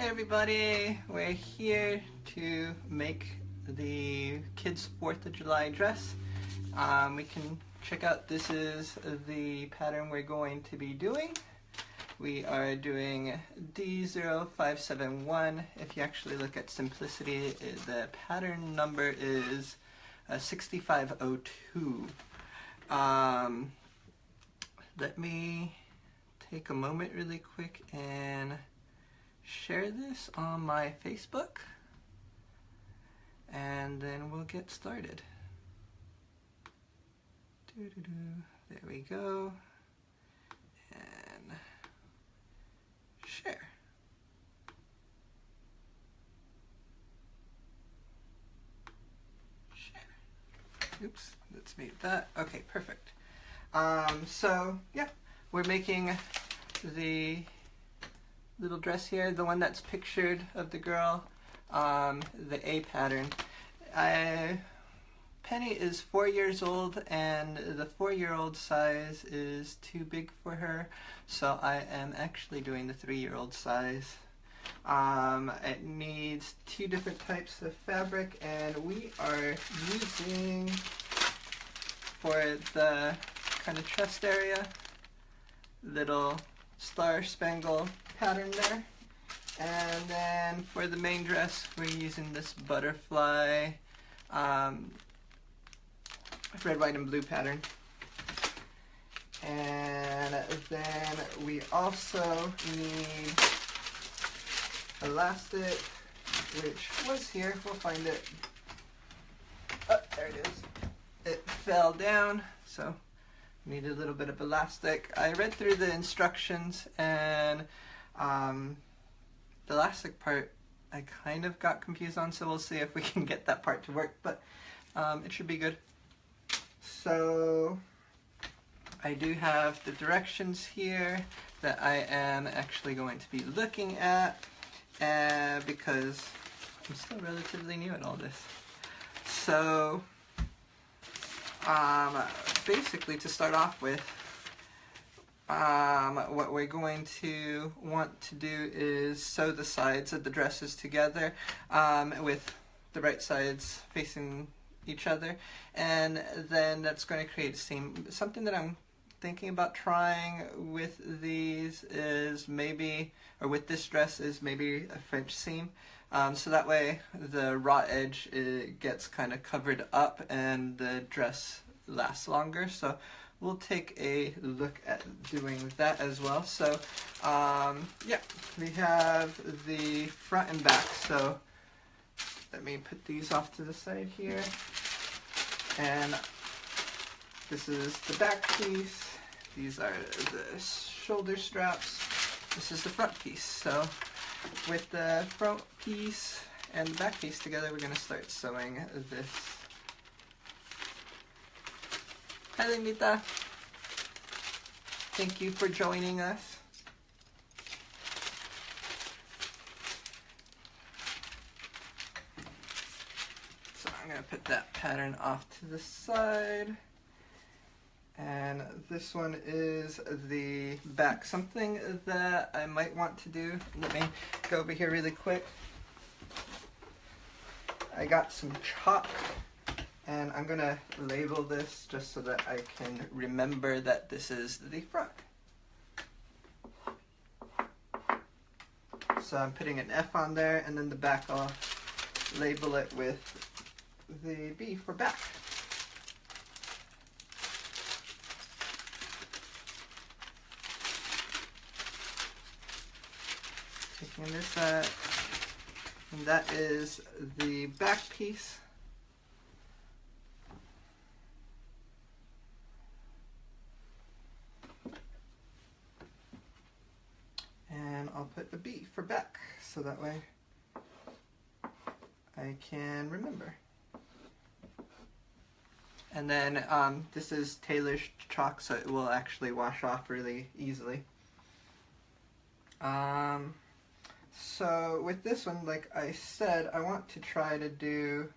Hey everybody, we're here to make the kids' 4th of July dress. We can check out, this is the pattern we're going to be doing. We are doing D0571. If you actually look at simplicity, the pattern number is 6502. Let me take a moment really quick and share this on my Facebook, and then we'll get started. There we go, and share. Oops, let's mute that. Okay, perfect. So yeah, we're making the little dress here, the one that's pictured of the girl, the A pattern. Penny is 4 years old, and the 4-year-old size is too big for her, so I am actually doing the 3-year-old size. It needs 2 different types of fabric, and we are using, for the kind of chest area, little Star Spangled pattern there, and then for the main dress we're using this butterfly red, white, and blue pattern. And then we also need elastic, which was here. We'll find it. Oh, there it is. It fell down, so need a little bit of elastic. I read through the instructions, and the elastic part I kind of got confused on, so we'll see if we can get that part to work, but it should be good. So I do have the directions here that I am actually going to be looking at, because I'm still relatively new at all this. So basically, to start off with, what we're going to want to do is sew the sides of the dresses together with the right sides facing each other, and then that's going to create a seam. Something that I'm thinking about trying with these is maybe, or with this dress, is maybe a French seam. So that way the raw edge gets kind of covered up and the dress lasts longer. So we'll take a look at doing that as well. So yeah, we have the front and back. So let me put these off to the side here. And this is the back piece. These are the shoulder straps. This is the front piece. So with the front piece and the back piece together, we're going to start sewing this. Hi, Linita. Thank you for joining us. So I'm going to put that pattern off to the side. And this one is the back. Something that I might want to do, let me go over here really quick. I got some chalk, and I'm gonna label this just so that I can remember that this is the front. So I'm putting an F on there, and then the back I'll label it with the B for back. Taking this out, and that is the back piece. And I'll put the B for back, so that way I can remember. And then this is Taylor's chalk, so it will actually wash off really easily. So with this one, like I said, I want to try to do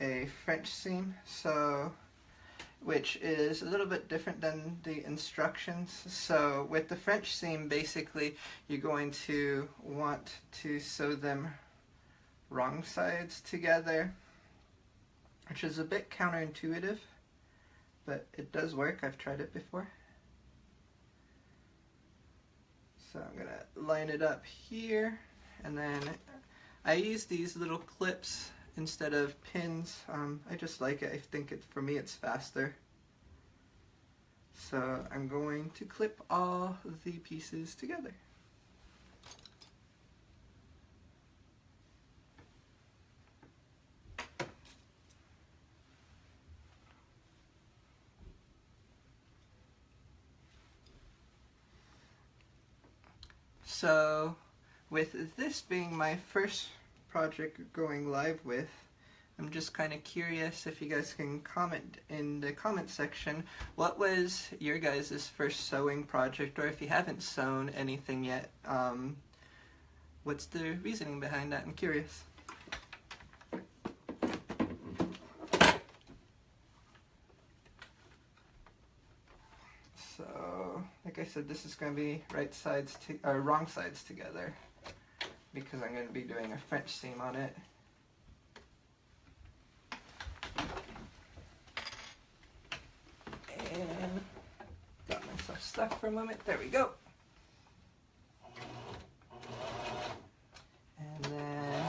a French seam. So which is a little bit different than the instructions. So with the French seam, basically you're going to want to sew them wrong sides together, which is a bit counterintuitive, but it does work. I've tried it before. So I'm gonna line it up here, and then I use these little clips instead of pins. I just like it. I think for me it's faster. So I'm going to clip all the pieces together. So with this being my first project going live with, I'm just kind of curious if you guys can comment in the comment section, what was your guys' first sewing project, or if you haven't sewn anything yet, what's the reasoning behind that? I'm curious. So, like I said, this is going to be wrong sides together, because I'm going to be doing a French seam on it. And got myself stuck for a moment. There we go. And then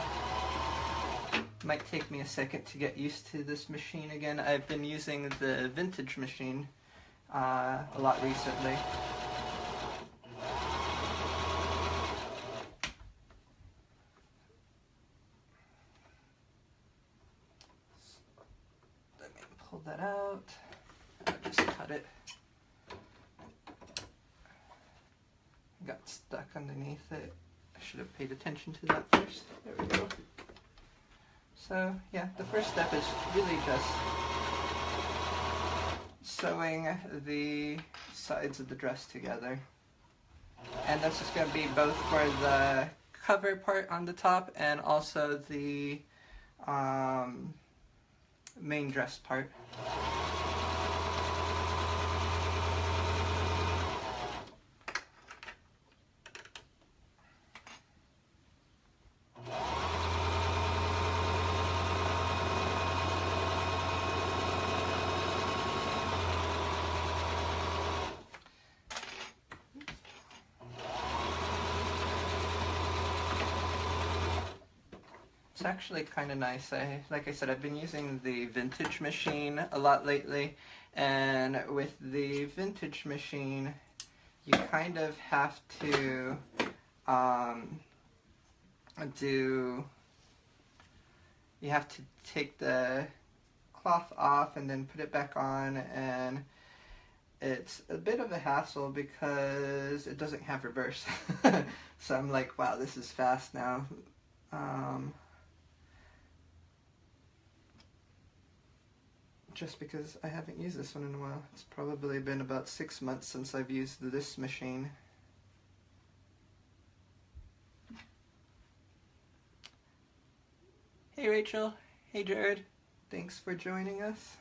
it might take me a second to get used to this machine again. I've been using the vintage machine a lot recently. Let me pull that out. Just cut it. Got stuck underneath it. I should have paid attention to that first. There we go. So yeah, the first step is really just sewing the sides of the dress together. And that's just going to be both for the cover part on the top and also the main dress part. It's actually kind of nice. Like I said, I've been using the vintage machine a lot lately, and with the vintage machine, you kind of have to you have to take the cloth off and then put it back on, and it's a bit of a hassle because it doesn't have reverse. So I'm like, wow, this is fast now. Just because I haven't used this one in a while. It's probably been about 6 months since I've used this machine. Hey Rachel, hey Jared, thanks for joining us.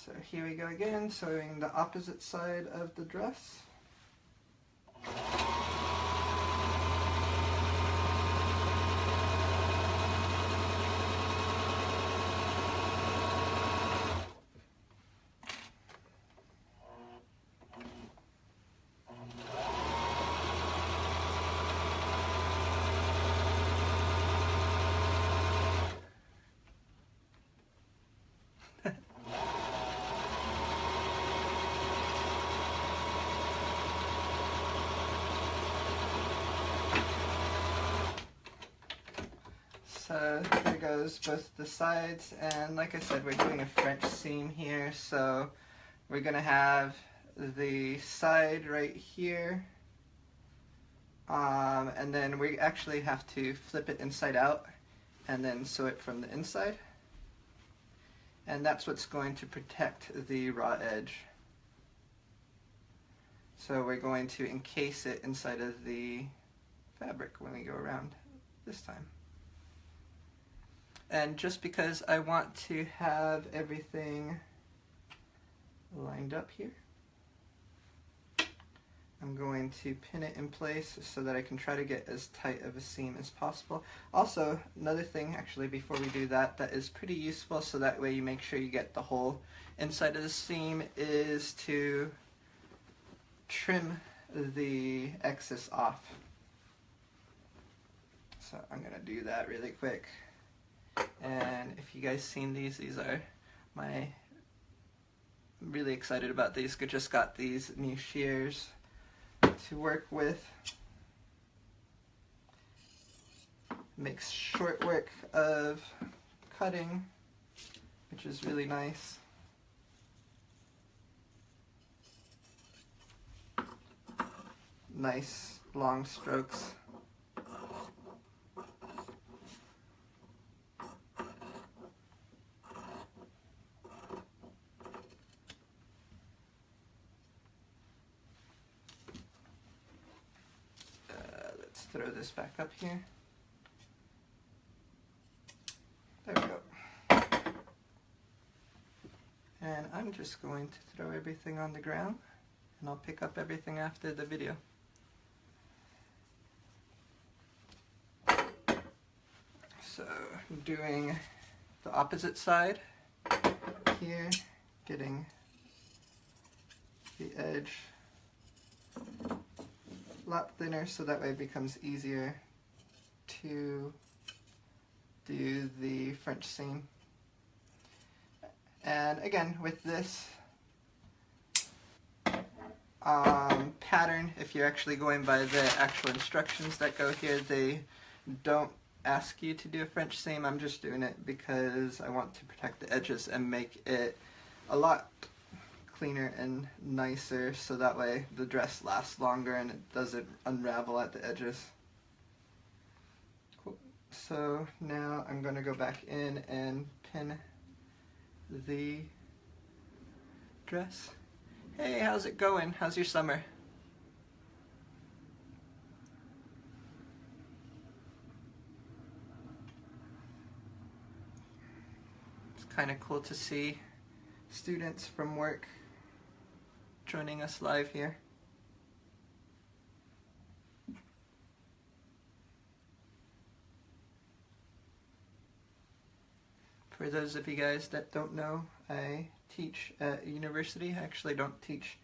So here we go again, sewing the opposite side of the dress. So there goes both the sides, and like I said, we're doing a French seam here, so we're going to have the side right here, and then we actually have to flip it inside out and then sew it from the inside, and that's what's going to protect the raw edge. So we're going to encase it inside of the fabric when we go around this time. And just because I want to have everything lined up here, I'm going to pin it in place so that I can try to get as tight of a seam as possible. Also, another thing actually before we do that, that is pretty useful, so that way you make sure you get the whole inside of the seam, is to trim the excess off. So I'm going to do that really quick. And if you guys seen these are I'm really excited about these. I just got these new shears to work with. Makes short work of cutting, which is really nice. Nice long strokes. Throw this back up here. There we go. And I'm just going to throw everything on the ground, and I'll pick up everything after the video. So doing the opposite side here, getting the edge a lot thinner so that way it becomes easier to do the French seam. And again, with this pattern, if you're actually going by the actual instructions that go here, they don't ask you to do a French seam. I'm just doing it because I want to protect the edges and make it a lot cleaner and nicer, so that way the dress lasts longer and it doesn't unravel at the edges. Cool. So now I'm going to go back in and pin the dress. Hey, how's it going? How's your summer? It's kind of cool to see students from work joining us live here. For those of you guys that don't know, I teach at university. I actually don't teach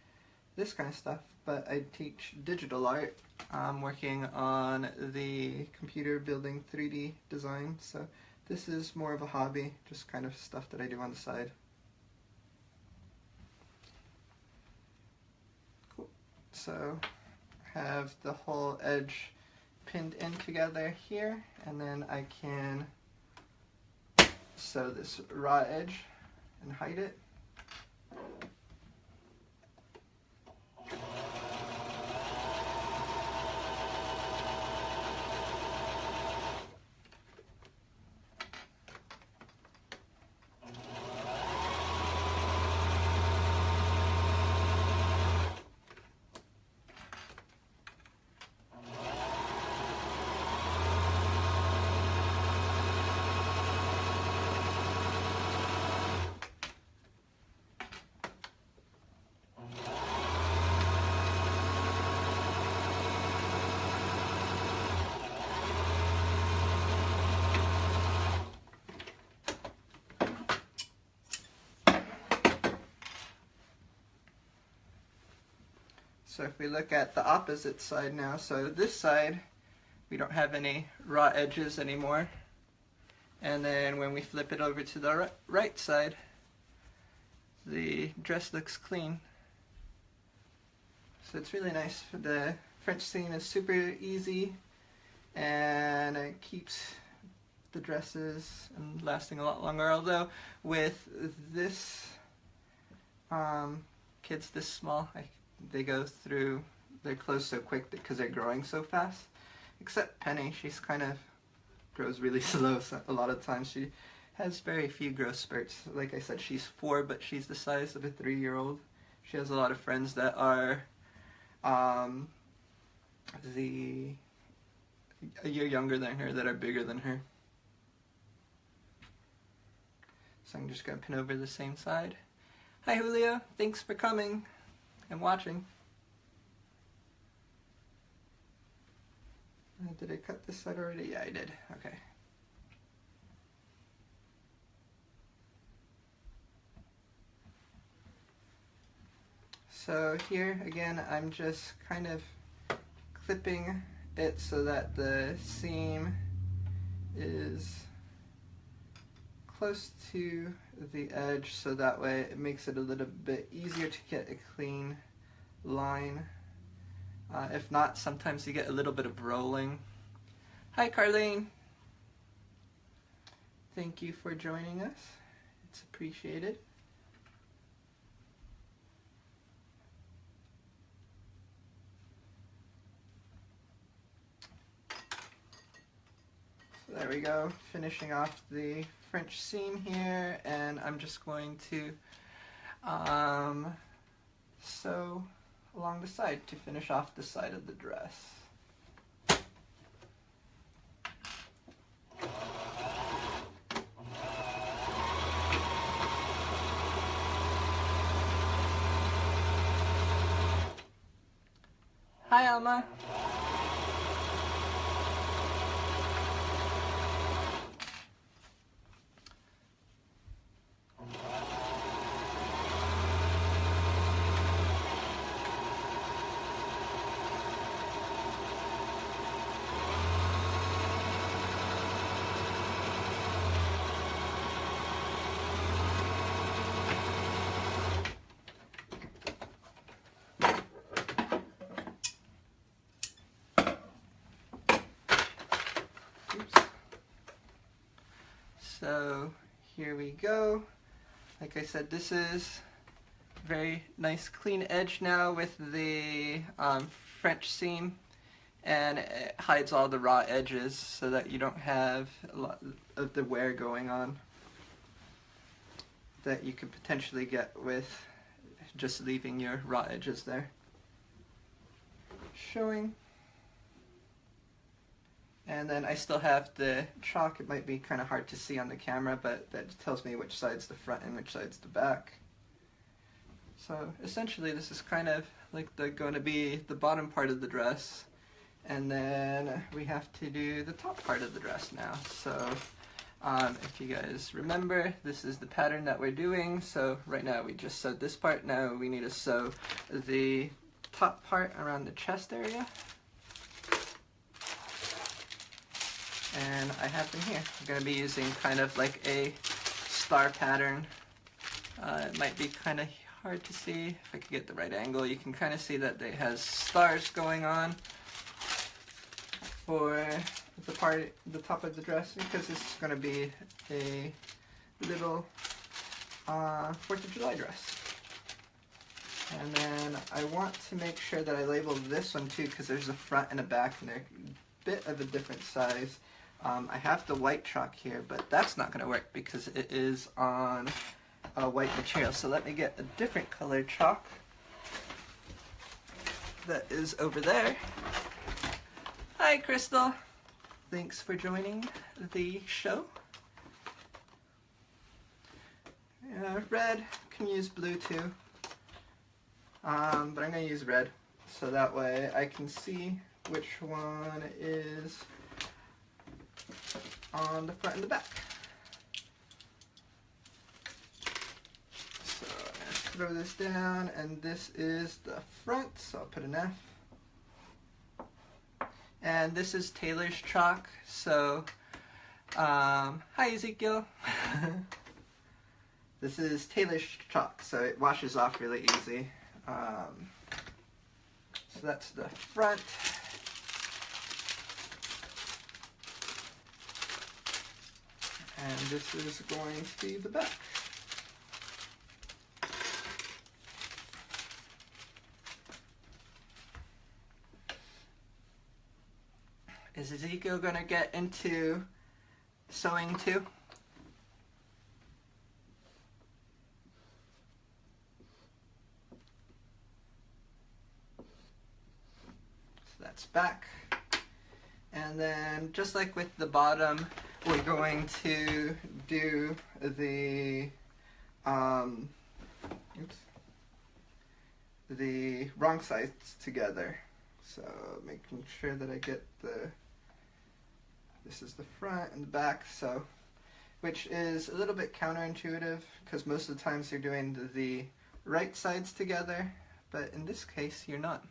this kind of stuff, but I teach digital art. I'm working on the computer building 3D design, so this is more of a hobby, just kind of stuff that I do on the side. So have the whole edge pinned in together here, and then I can sew this raw edge and hide it. So if we look at the opposite side now, so this side, we don't have any raw edges anymore. And then when we flip it over to the right side, the dress looks clean. So it's really nice. The French seam is super easy, and it keeps the dresses lasting a lot longer. Although with this kids this small, they go through their clothes so quick because they're growing so fast. Except Penny, she's kind of grows really slow. So a lot of times she has very few growth spurts. Like I said, she's 4, but she's the size of a 3-year-old. She has a lot of friends that are a year younger than her that are bigger than her. So I'm just going to pin over the same side. Hi Julio, thanks for coming and watching. Did I cut this side already? Yeah, I did. Okay. So here again, I'm just kind of clipping it so that the seam is close to the edge, so that way it makes it a little bit easier to get a clean line. If not, sometimes you get a little bit of rolling. Hi Carlene! Thank you for joining us. It's appreciated. So there we go, finishing off the French seam here, and I'm just going to sew along the side to finish off the side of the dress. Hi Alma. So here we go. Like I said, this is very nice clean edge now with the French seam, and it hides all the raw edges so that you don't have a lot of the wear going on that you could potentially get with just leaving your raw edges there showing. And then I still have the chalk. It might be kind of hard to see on the camera, but that tells me which side's the front and which side's the back. So essentially this is kind of like going to be the bottom part of the dress, and then we have to do the top part of the dress now. So if you guys remember, this is the pattern that we're doing. So right now we just sewed this part. Now we need to sew the top part around the chest area. And I have them here. I'm going to be using kind of like a star pattern. It might be kind of hard to see if I could get the right angle. You can kind of see that it has stars going on for the top of the dress, because this is going to be a little 4th of July dress. And then I want to make sure that I label this one too, because there's a front and a back and they're a bit of a different size. I have the white chalk here, but that's not going to work because it is on a white material. So let me get a different colored chalk that is over there. Hi Crystal, thanks for joining the show. Red, can use blue too, but I'm going to use red so that way I can see which one is on the front and the back. So I'm going to throw this down, and this is the front, so I'll put an F. And this is Taylor's chalk, so hi Ezekiel. This is Taylor's chalk, so it washes off really easy. So that's the front. And this is going to be the back. Is Ezekiel going to get into sewing too? that's back. And then just like with the bottom, we're going to do the wrong sides together. So making sure that I get this is the front and the back, so which is a little bit counterintuitive because most of the times you're doing the right sides together, but in this case you're not.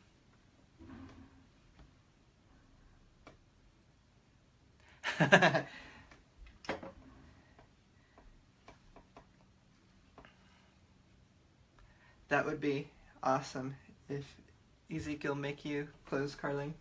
That would be awesome if Ezekiel make you clothes, Carlene.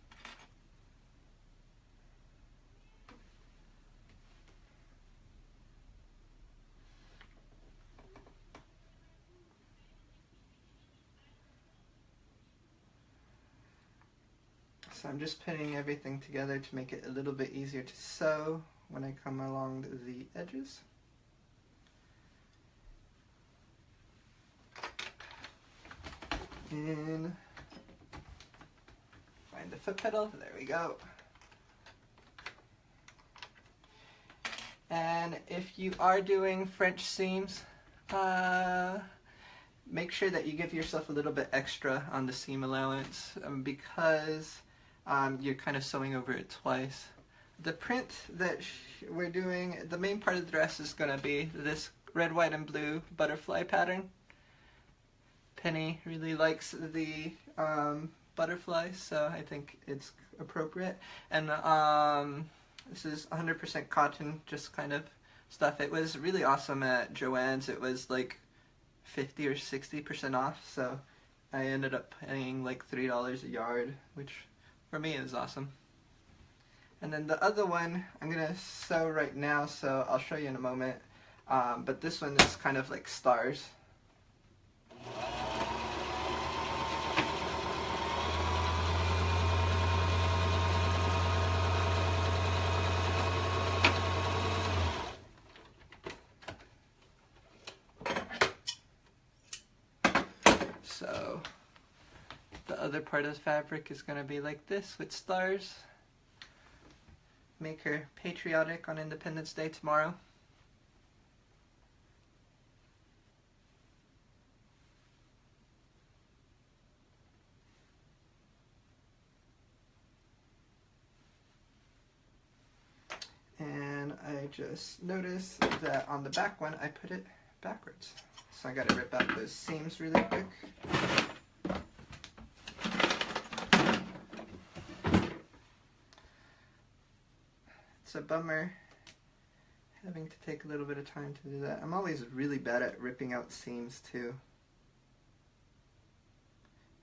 So I'm just putting everything together to make it a little bit easier to sew when I come along the edges. And find the foot pedal, there we go. And if you are doing French seams, make sure that you give yourself a little bit extra on the seam allowance because you're kind of sewing over it twice. The print that we're doing, the main part of the dress is going to be this red, white, and blue butterfly pattern. Penny really likes the butterfly, so I think it's appropriate. And this is 100% cotton, just kind of stuff. It was really awesome at Joann's. It was like 50 or 60% off, so I ended up paying like $3 a yard, which for me is awesome. And then the other one I'm gonna sew right now, so I'll show you in a moment. But this one is kind of like stars. So the other part of the fabric is going to be like this with stars. Make her patriotic on Independence Day tomorrow. And I just noticed that on the back one I put it backwards. So I got to rip out those seams really quick. It's a bummer having to take a little bit of time to do that. I'm always really bad at ripping out seams too.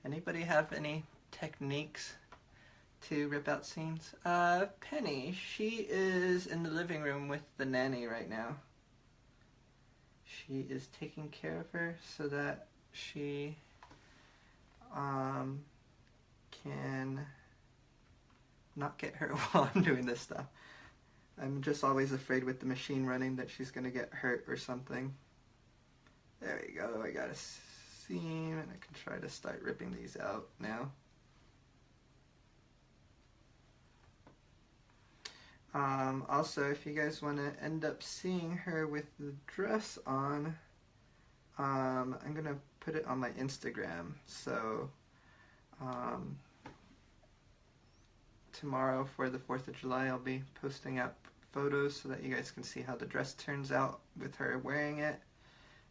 Anybody have any techniques to rip out seams? Penny, she is in the living room with the nanny right now. She is taking care of her so that she can not get hurt while I'm doing this stuff. I'm just always afraid with the machine running that she's going to get hurt or something. There we go, I got a seam and I can try to start ripping these out now. Also, if you guys want to end up seeing her with the dress on, I'm going to put it on my Instagram. So tomorrow for the 4th of July I'll be posting up photos so that you guys can see how the dress turns out with her wearing it,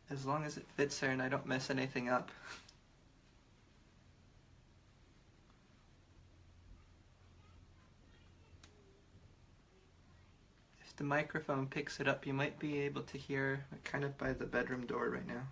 as long as it fits her and I don't mess anything up. If the microphone picks it up, you might be able to hear kind of by the bedroom door right now.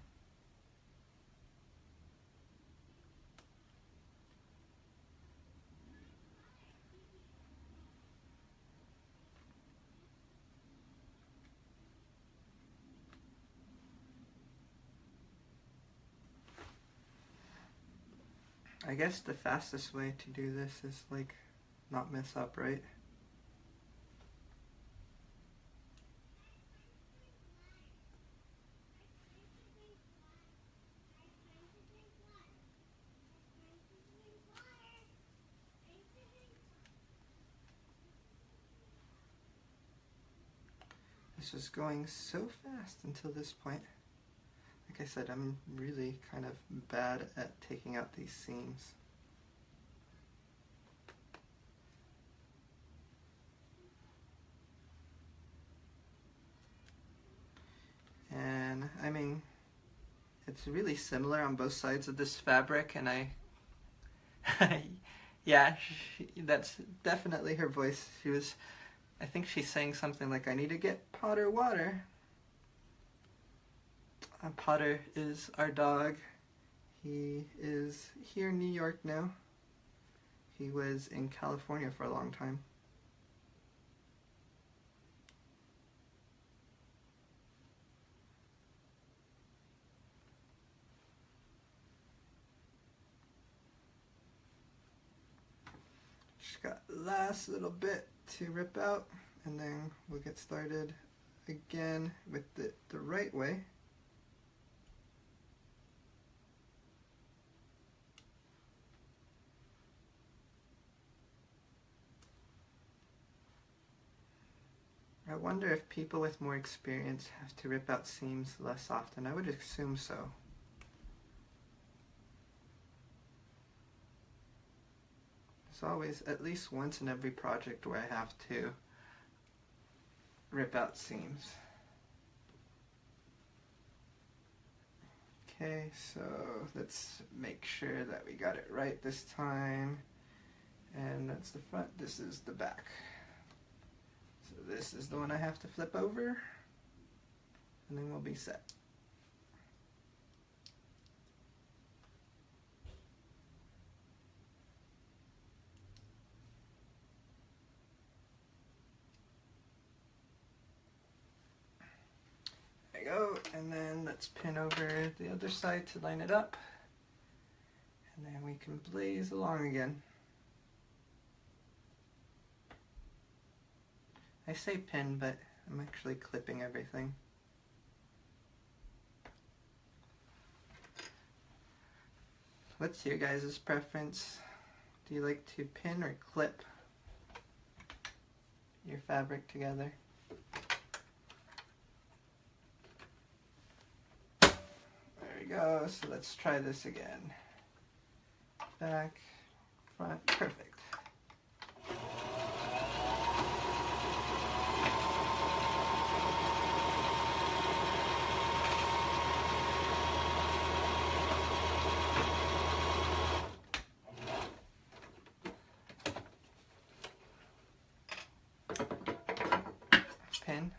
I guess the fastest way to do this is like not mess up, right? This was going so fast until this point. Like I said, I'm really kind of bad at taking out these seams. And I mean, it's really similar on both sides of this fabric, and yeah, that's definitely her voice. I think she's saying something like, I need to get Potter water. Potter is our dog. He is here in New York now. He was in California for a long time. Just got last little bit to rip out, and then we'll get started again with the right way. I wonder if people with more experience have to rip out seams less often. I would assume so. There's always at least once in every project where I have to rip out seams. Okay, so let's make sure that we got it right this time. And that's the front, this is the back. So this is the one I have to flip over, and then we'll be set. There you go, and then let's pin over the other side to line it up, and then we can blaze along again. I say pin, but I'm actually clipping everything. What's your guys' preference? Do you like to pin or clip your fabric together? There we go, so let's try this again. Back, front, perfect. Pin.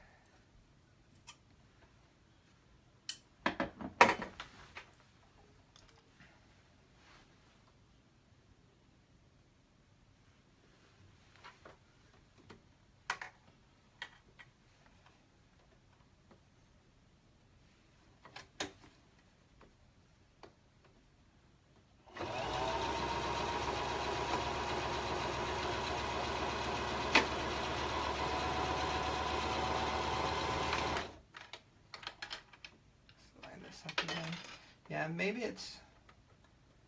Yeah, maybe it's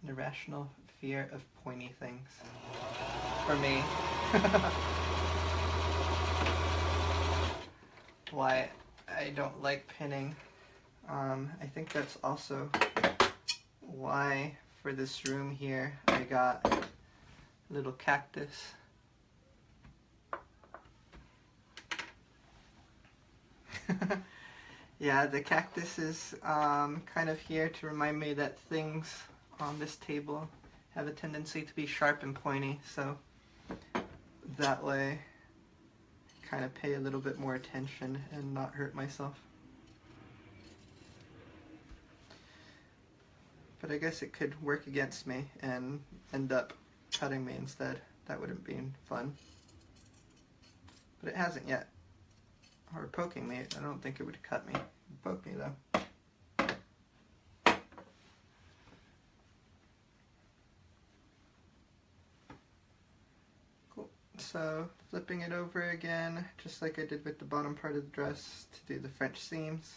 an irrational fear of pointy things. For me. Why I don't like pinning. I think that's also why for this room here I got a little cactus. Yeah, the cactus is kind of here to remind me that things on this table have a tendency to be sharp and pointy, so that way I kind of pay a little bit more attention and not hurt myself. But I guess it could work against me and end up cutting me instead. That wouldn't be fun. But it hasn't yet. Or poking me. I don't think it would cut me. It'd poke me though. Cool. So flipping it over again, just like I did with the bottom part of the dress to do the French seams.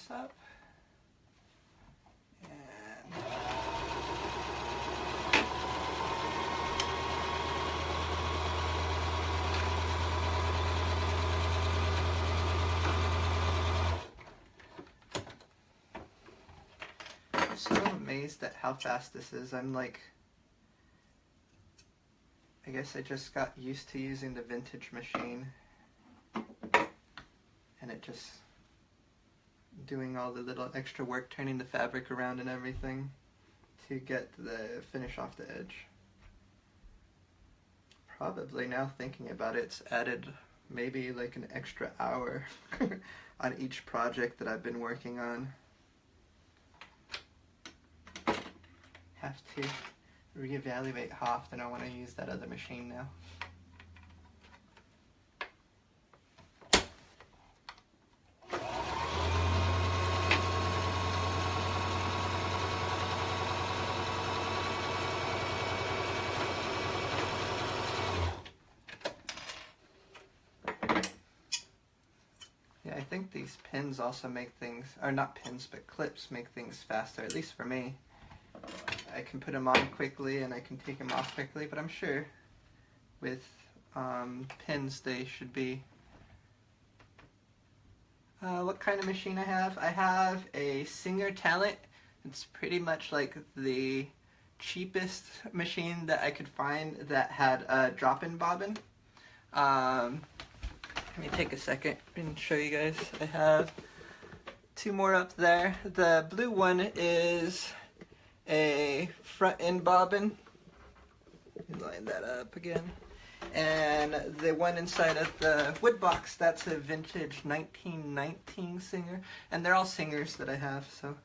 this up. And I'm so amazed at how fast this is. I'm like, I guess I just got used to using the vintage machine, and it just doing all the little extra work, turning the fabric around and everything to get the finish off the edge. Probably, now thinking about it, it's added maybe like an extra hour on each project that I've been working on. Have to reevaluate how often I want to use that other machine now. Yeah, I think these pins also make things, or not pins, but clips make things faster, at least for me. I can put them on quickly and I can take them off quickly, but I'm sure with pins they should be. What kind of machine I have? I have a Singer Talent. It's pretty much like the cheapest machine that I could find that had a drop-in bobbin. Let me take a second and show you guys. I have two more up there. The blue one is a front end bobbin. Let me line that up again. And the one inside of the wood box, that's a vintage 1919 Singer. And they're all Singers that I have, so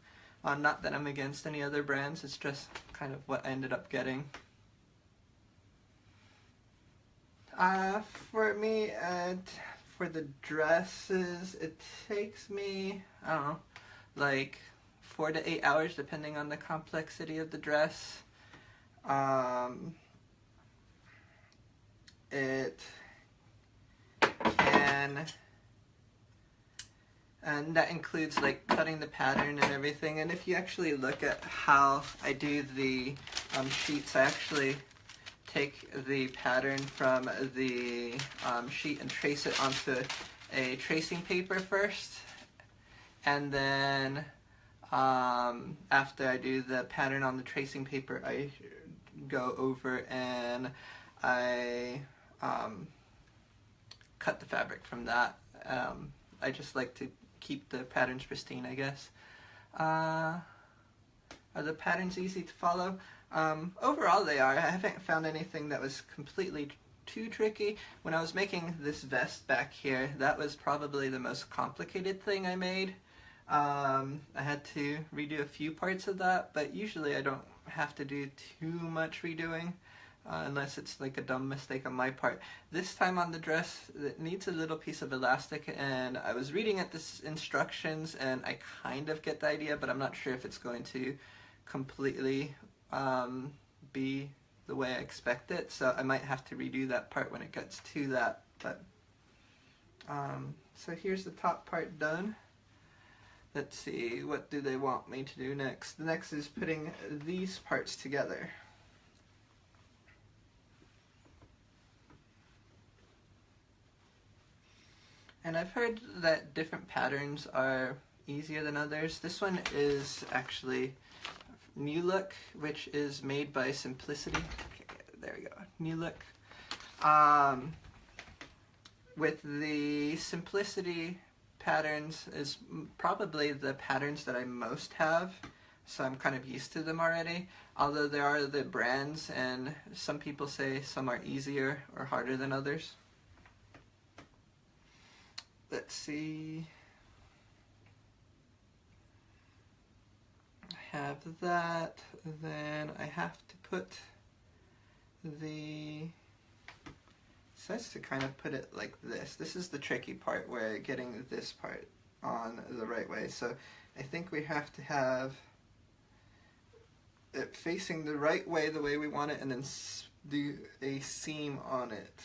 not that I'm against any other brands, it's just kind of what I ended up getting. For me, for the dresses, it takes me, I don't know, like 4 to 8 hours depending on the complexity of the dress. It can, and that includes like cutting the pattern and everything. And if you actually look at how I do the sheets, I actually take the pattern from the sheet and trace it onto a tracing paper first, and then after I do the pattern on the tracing paper, I go over and I cut the fabric from that. I just like to keep the patterns pristine, I guess. Are the patterns easy to follow? Overall they are. I haven't found anything that was completely too tricky. When I was making this vest back here, that was probably the most complicated thing I made. I had to redo a few parts of that, but usually I don't have to do too much redoing. Unless it's like a dumb mistake on my part. This time on the dress, it needs a little piece of elastic, and I was reading at the instructions and I kind of get the idea, but I'm not sure if it's going to completely be the way I expect it, so I might have to redo that part when it gets to that. But so here's the top part done. Let's see, what do they want me to do next? The next is putting these parts together. And I've heard that different patterns are easier than others. This one is actually New Look, which is made by Simplicity. Okay, there we go, New Look. With the Simplicity patterns is probably the patterns that I most have, so I'm kind of used to them already. Although there are the brands, and some people say some are easier or harder than others. Let's see. I have that. Then I have to put the. It says to kind of put it like this. This is the tricky part, where getting this part on the right way. So I think we have to have it facing the right way, the way we want it, and then do a seam on it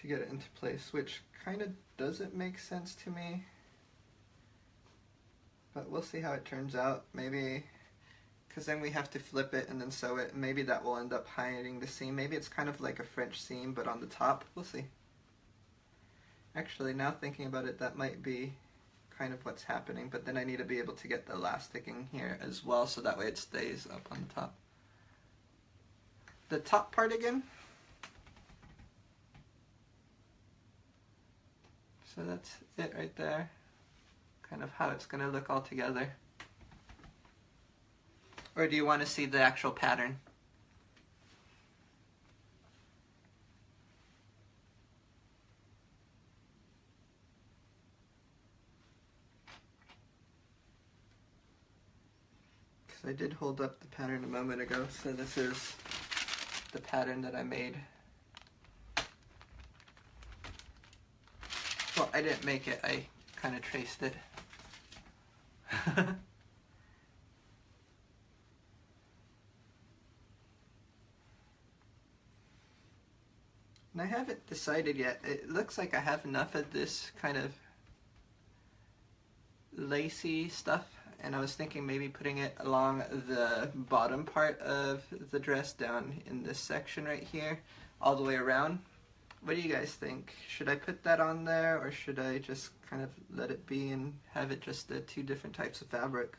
to get it into place, which kind of doesn't make sense to me. but we'll see how it turns out. Maybe, because then we have to flip it and then sew it. Maybe that will end up hiding the seam. Maybe it's kind of like a French seam, but on the top. We'll see. Actually, now thinking about it, that might be kind of what's happening, but then I need to be able to get the elastic in here as well, so that way it stays up on top. The top part again. So that's it right there. Kind of how it's going to look all together. Or do you want to see the actual pattern? Because I did hold up the pattern a moment ago, so this is the pattern that I made. Well, I didn't make it, I kind of traced it. And I haven't decided yet. It looks like I have enough of this kind of lacy stuff, and I was thinking maybe putting it along the bottom part of the dress down in this section right here, all the way around. What do you guys think? Should I put that on there, or should I just kind of let it be and have it just the two different types of fabric?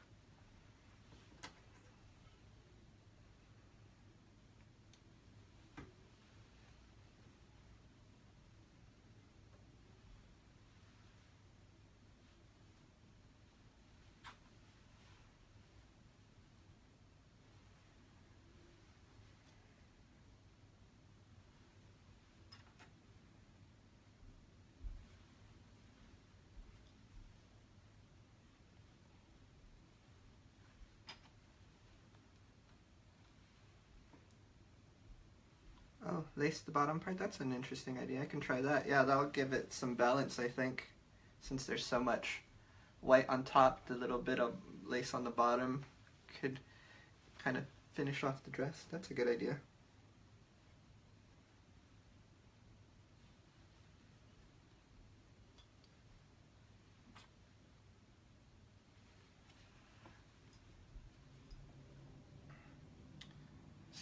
Oh, lace the bottom part? That's an interesting idea. I can try that. Yeah, that'll give it some balance, I think. Since there's so much white on top, the little bit of lace on the bottom could kind of finish off the dress. That's a good idea.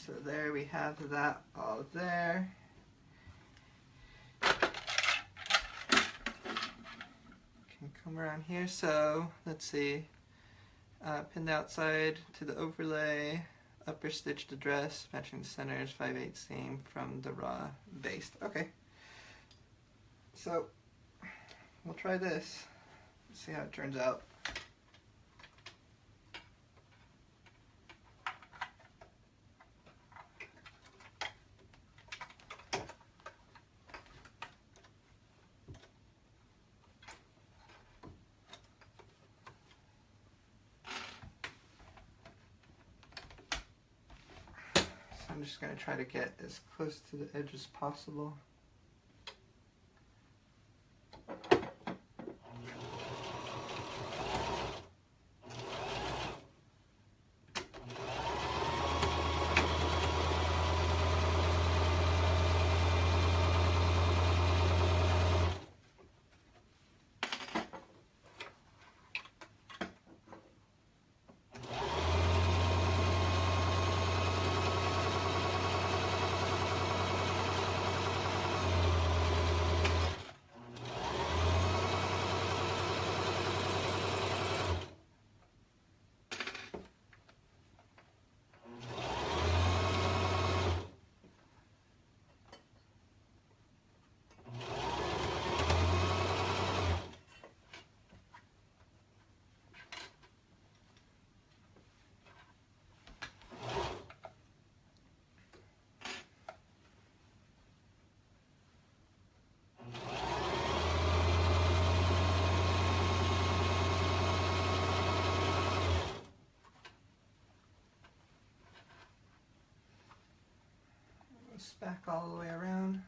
So there we have that all there. Can come around here. So let's see. Pin the outside to the overlay, upper stitch the dress, matching the centers, 5/8 seam from the raw baste. Okay. So we'll try this. See how it turns out. I'm just going to try to get as close to the edge as possible. Back all the way around.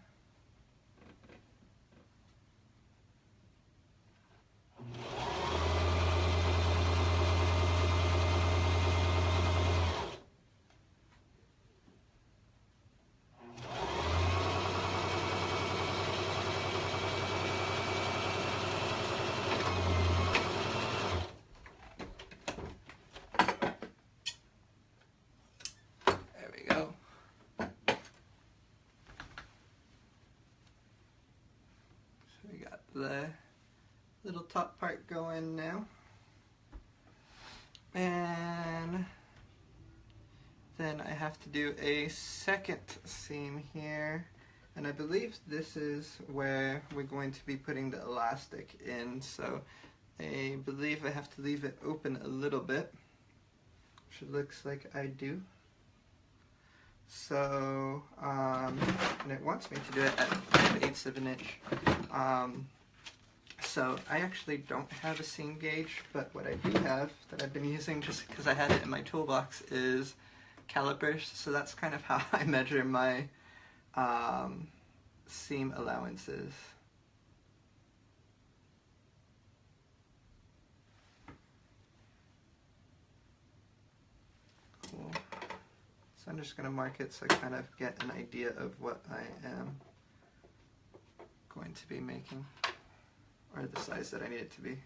the little top part go in now. And then I have to do a second seam here, and I believe this is where we're going to be putting the elastic in, so I believe I have to leave it open a little bit, which it looks like I do. So, and it wants me to do it at 5/8 of an inch. So I actually don't have a seam gauge, but what I do have that I've been using just because I had it in my toolbox is calipers. So that's kind of how I measure my seam allowances. Cool. So I'm just going to mark it so I kind of get an idea of what I am going to be making, or the size that I need it to be.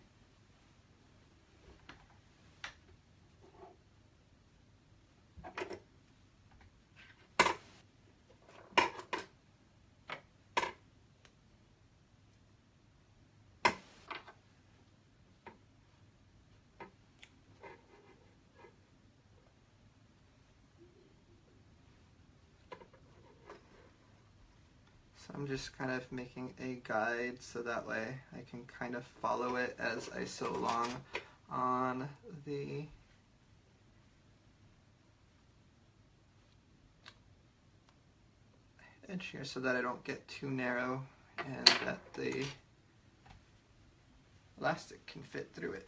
So I'm just kind of making a guide so that way I can kind of follow it as I sew along on the edge here, so that I don't get too narrow and that the elastic can fit through it.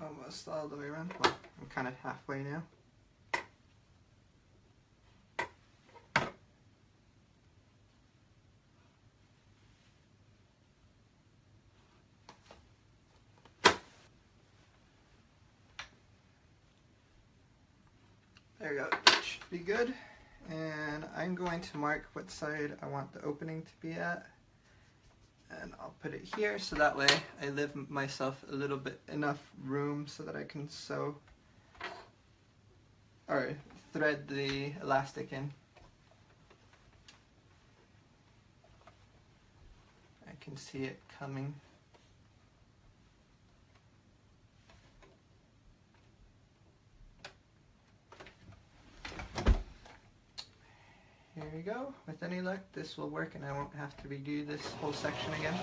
Almost all the way around. Well, I'm kind of halfway now. There we go, that should be good. And I'm going to mark what side I want the opening to be at. And I'll put it here so that way I leave myself a little bit enough room so that I can sew or thread the elastic in. I can see it coming. Here we go. With any luck, this will work and I won't have to redo this whole section again.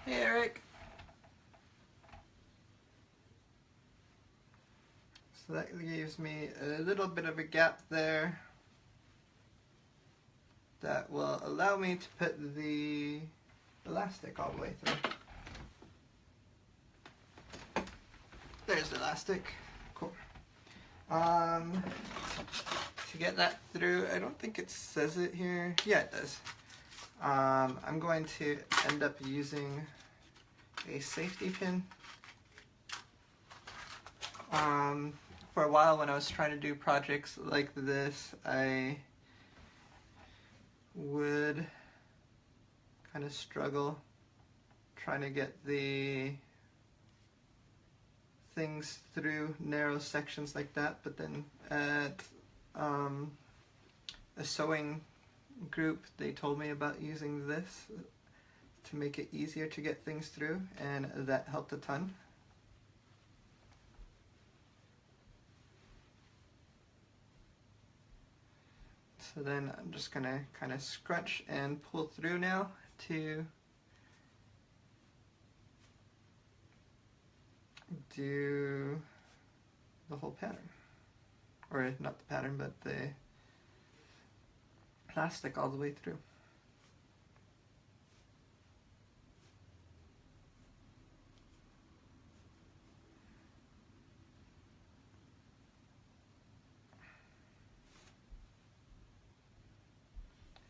Hey Eric! So that gives me a little bit of a gap there that will allow me to put the elastic all the way through. There's the elastic. Cool. To get that through, I don't think it says it here. Yeah, it does. I'm going to end up using a safety pin. For a while when I was trying to do projects like this, I would kind of struggle trying to get the things through narrow sections like that, but then at a sewing group they told me about using this to make it easier to get things through, and that helped a ton. So then I'm just gonna kind of scrunch and pull through now to do the whole pattern, or not the pattern, but the plastic all the way through.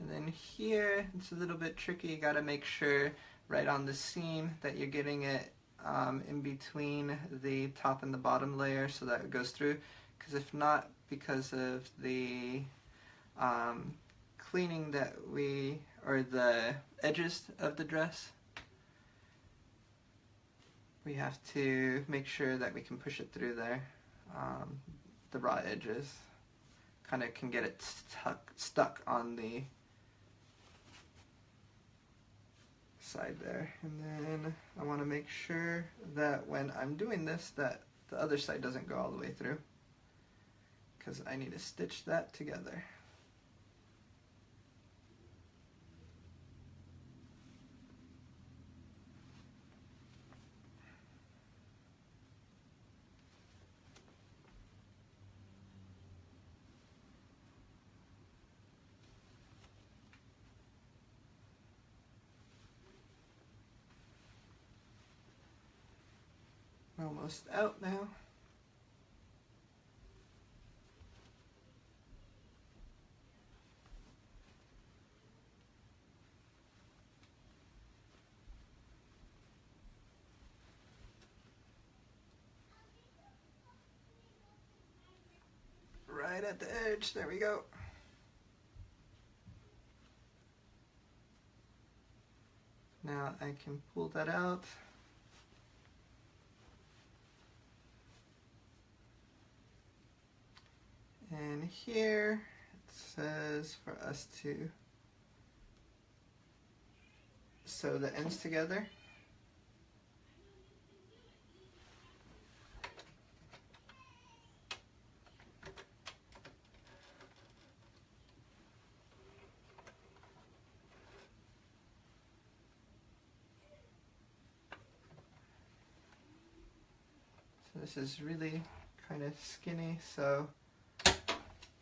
And then here, it's a little bit tricky. You gotta make sure right on the seam that you're getting it in between the top and the bottom layer so that it goes through. Because if not, because of the cleaning that or the edges of the dress, we have to make sure that we can push it through there. The raw edges kind of can get it stuck on the side there. And then I want to make sure that when I'm doing this that the other side doesn't go all the way through, because I need to stitch that together. Almost out now. Right at the edge, there we go. Now I can pull that out. And here it says for us to sew the ends together. So this is really kind of skinny, so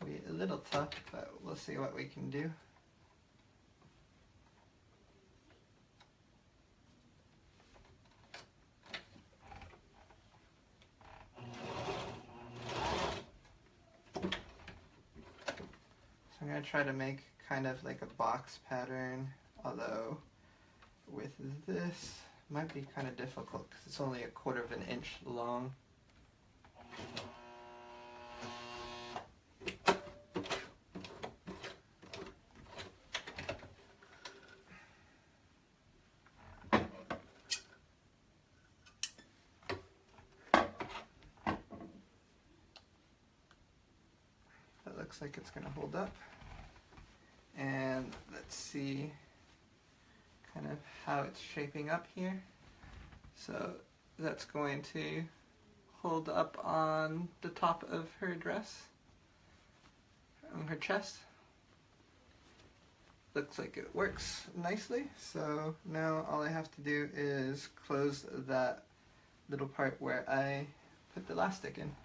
be a little tough, but we'll see what we can do. So I'm going to try to make kind of like a box pattern, although with this might be kind of difficult because it's only 1/4 of an inch long. Looks like it's going to hold up, and let's see kind of how it's shaping up here. So that's going to hold up on the top of her dress, on her chest. Looks like it works nicely, so now all I have to do is close that little part where I put the elastic in.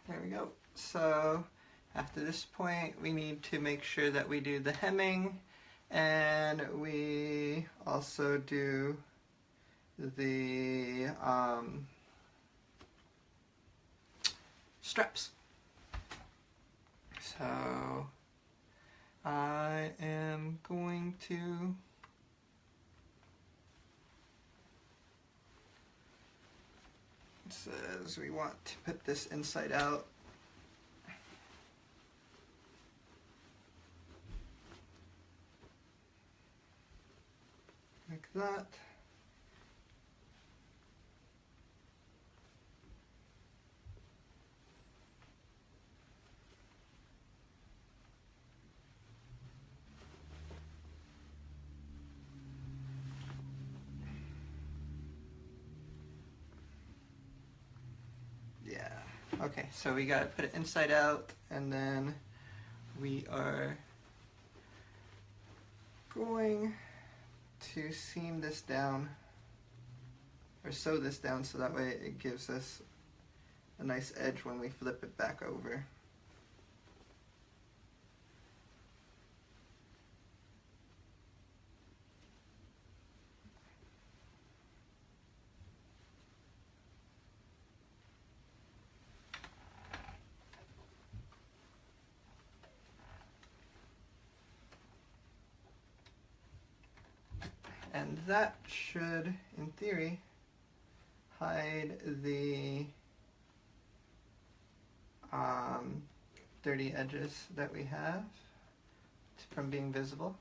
There we go. So After this point, we need to make sure that we do the hemming, and we also do the straps. So I am going to it says we want to put this inside out. Like that. Yeah. Okay, so we gotta put it inside out, and then we are going to seam this down, or sew this down, so that way it gives us a nice edge when we flip it back over. And that should, in theory, hide the dirty edges that we have from being visible.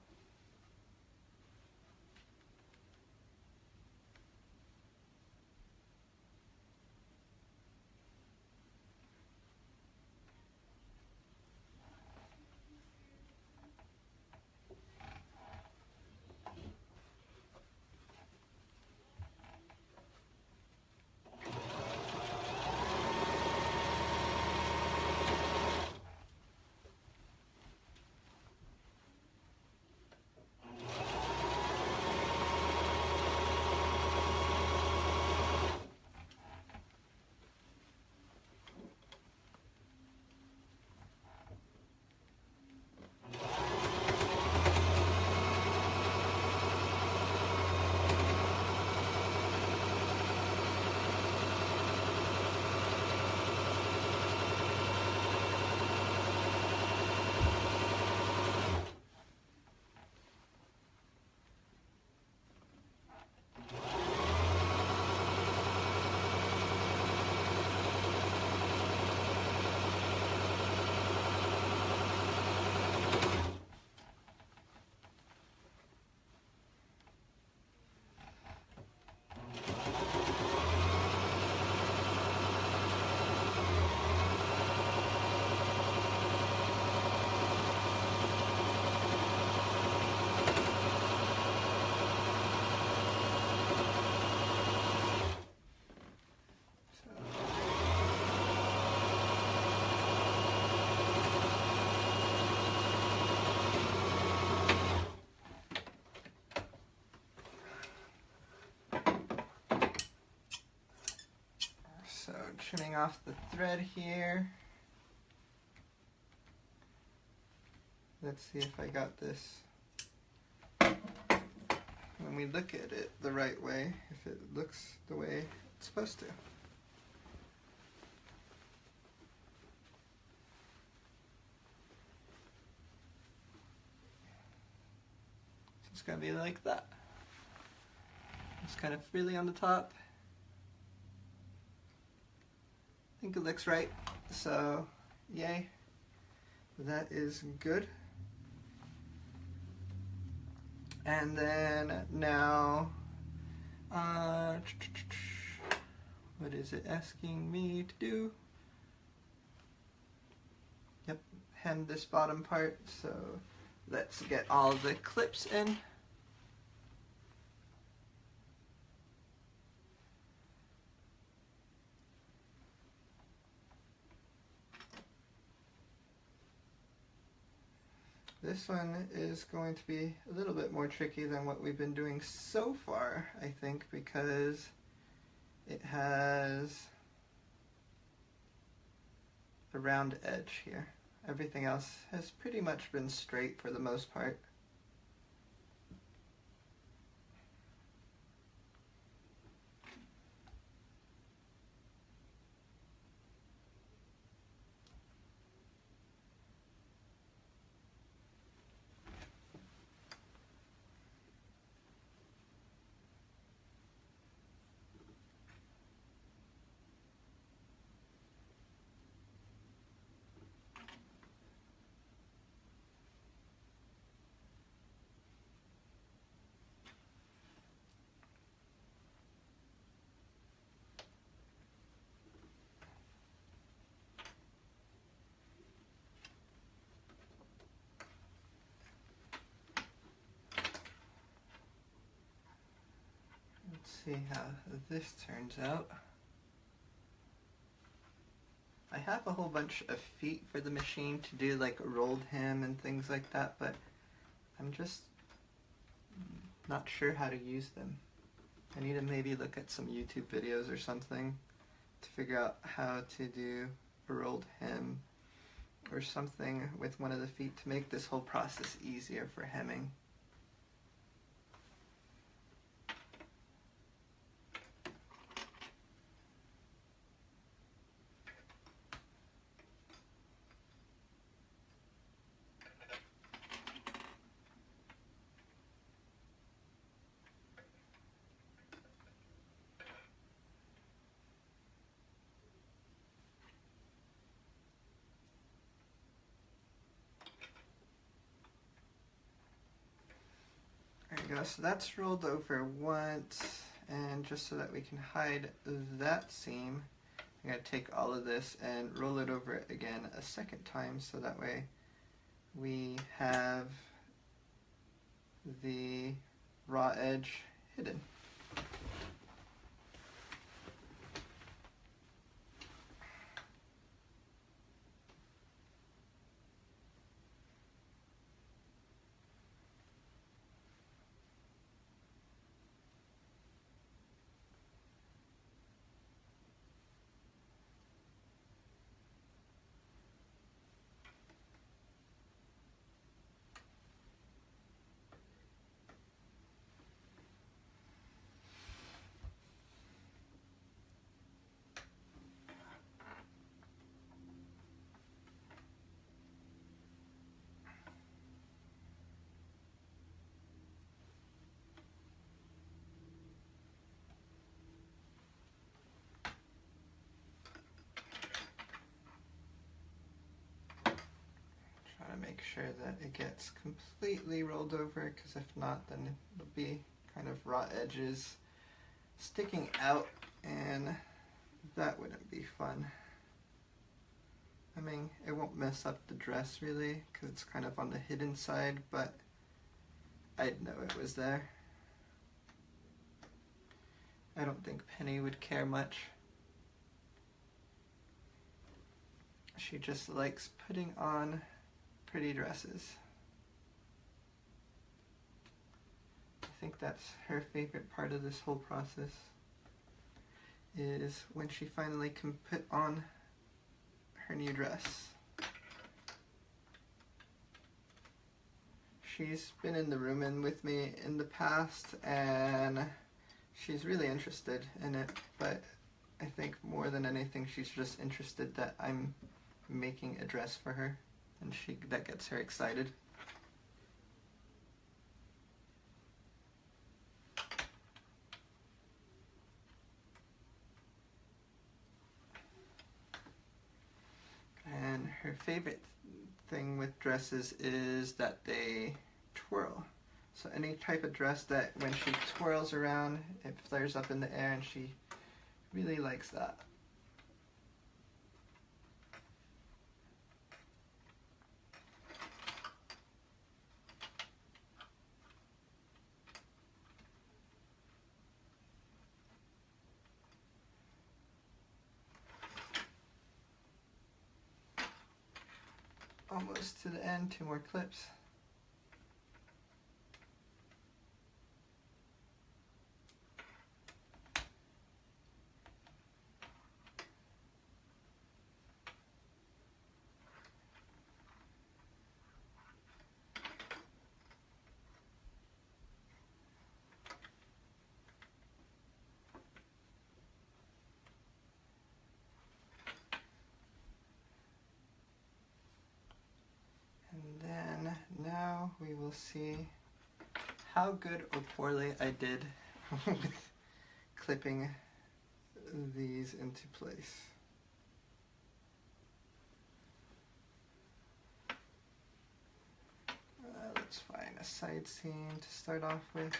So trimming off the thread here. Let's see if I got this. When we look at it the right way, if it looks the way it's supposed to. So it's gonna be like that. It's kind of frilly on the top. I think it looks right, so yay, that is good. And then now, what is it asking me to do? Yep, hem this bottom part, so let's get all the clips in. This one is going to be a little bit more tricky than what we've been doing so far, I think, because it has a round edge here. Everything else has pretty much been straight for the most part. Let's see how this turns out. I have a whole bunch of feet for the machine to do like rolled hem and things like that, but I'm just not sure how to use them. I need to maybe look at some YouTube videos or something to figure out how to do a rolled hem or something with one of the feet to make this whole process easier for hemming. There you go, so that's rolled over once, and just so that we can hide that seam, I'm going to take all of this and roll it over again a second time, so that way we have the raw edge hidden. Try to make sure that it gets completely rolled over, because if not, then it'll be kind of raw edges sticking out, and that wouldn't be fun. I mean, it won't mess up the dress really, because it's kind of on the hidden side, but I'd know it was there. I don't think Penny would care much. She just likes putting on pretty dresses. I think that's her favorite part of this whole process, is when she finally can put on her new dress. She's been in the room and with me in the past, and she's really interested in it, but I think more than anything she's just interested that I'm making a dress for her, and that gets her excited. And her favorite thing with dresses is that they twirl. So any type of dress that when she twirls around, it flares up in the air, and she really likes that. Almost to the end, 2 more clips. see how good or poorly I did with clipping these into place. Let's find a side seam to start off with.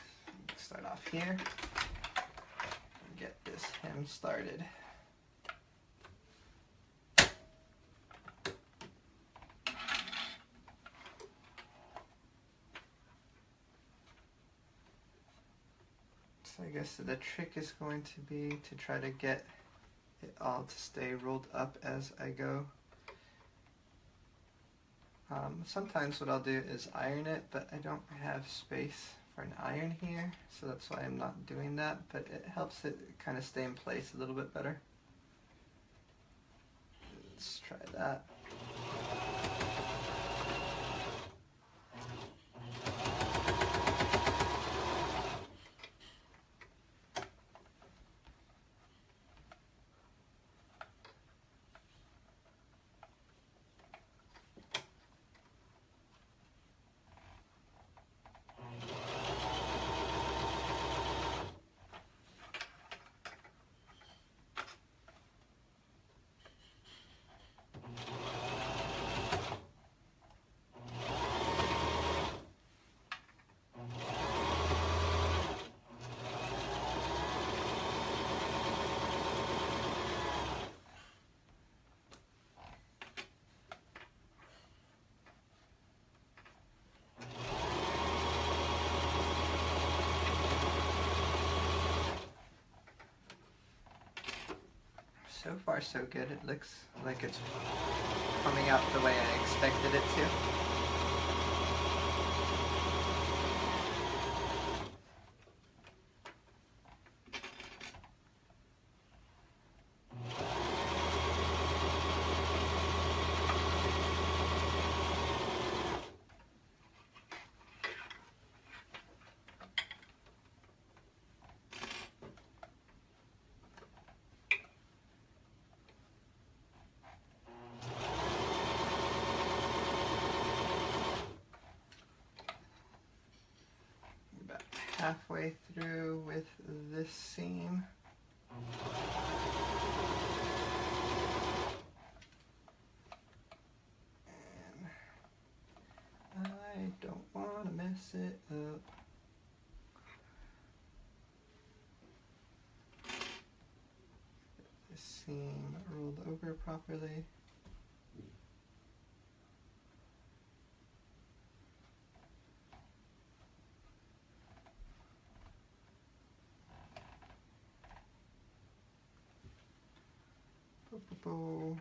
Start off here and get this hem started. So I guess the trick is going to be to try to get it all to stay rolled up as I go. Sometimes what I'll do is iron it, but I don't have space for an iron here, so that's why I'm not doing that, but it helps it kind of stay in place a little bit better. Let's try that. So far so good. It looks like it's coming out the way I expected it to. Halfway through with this seam. And I don't want to mess it up. Get this seam rolled over properly. Bow.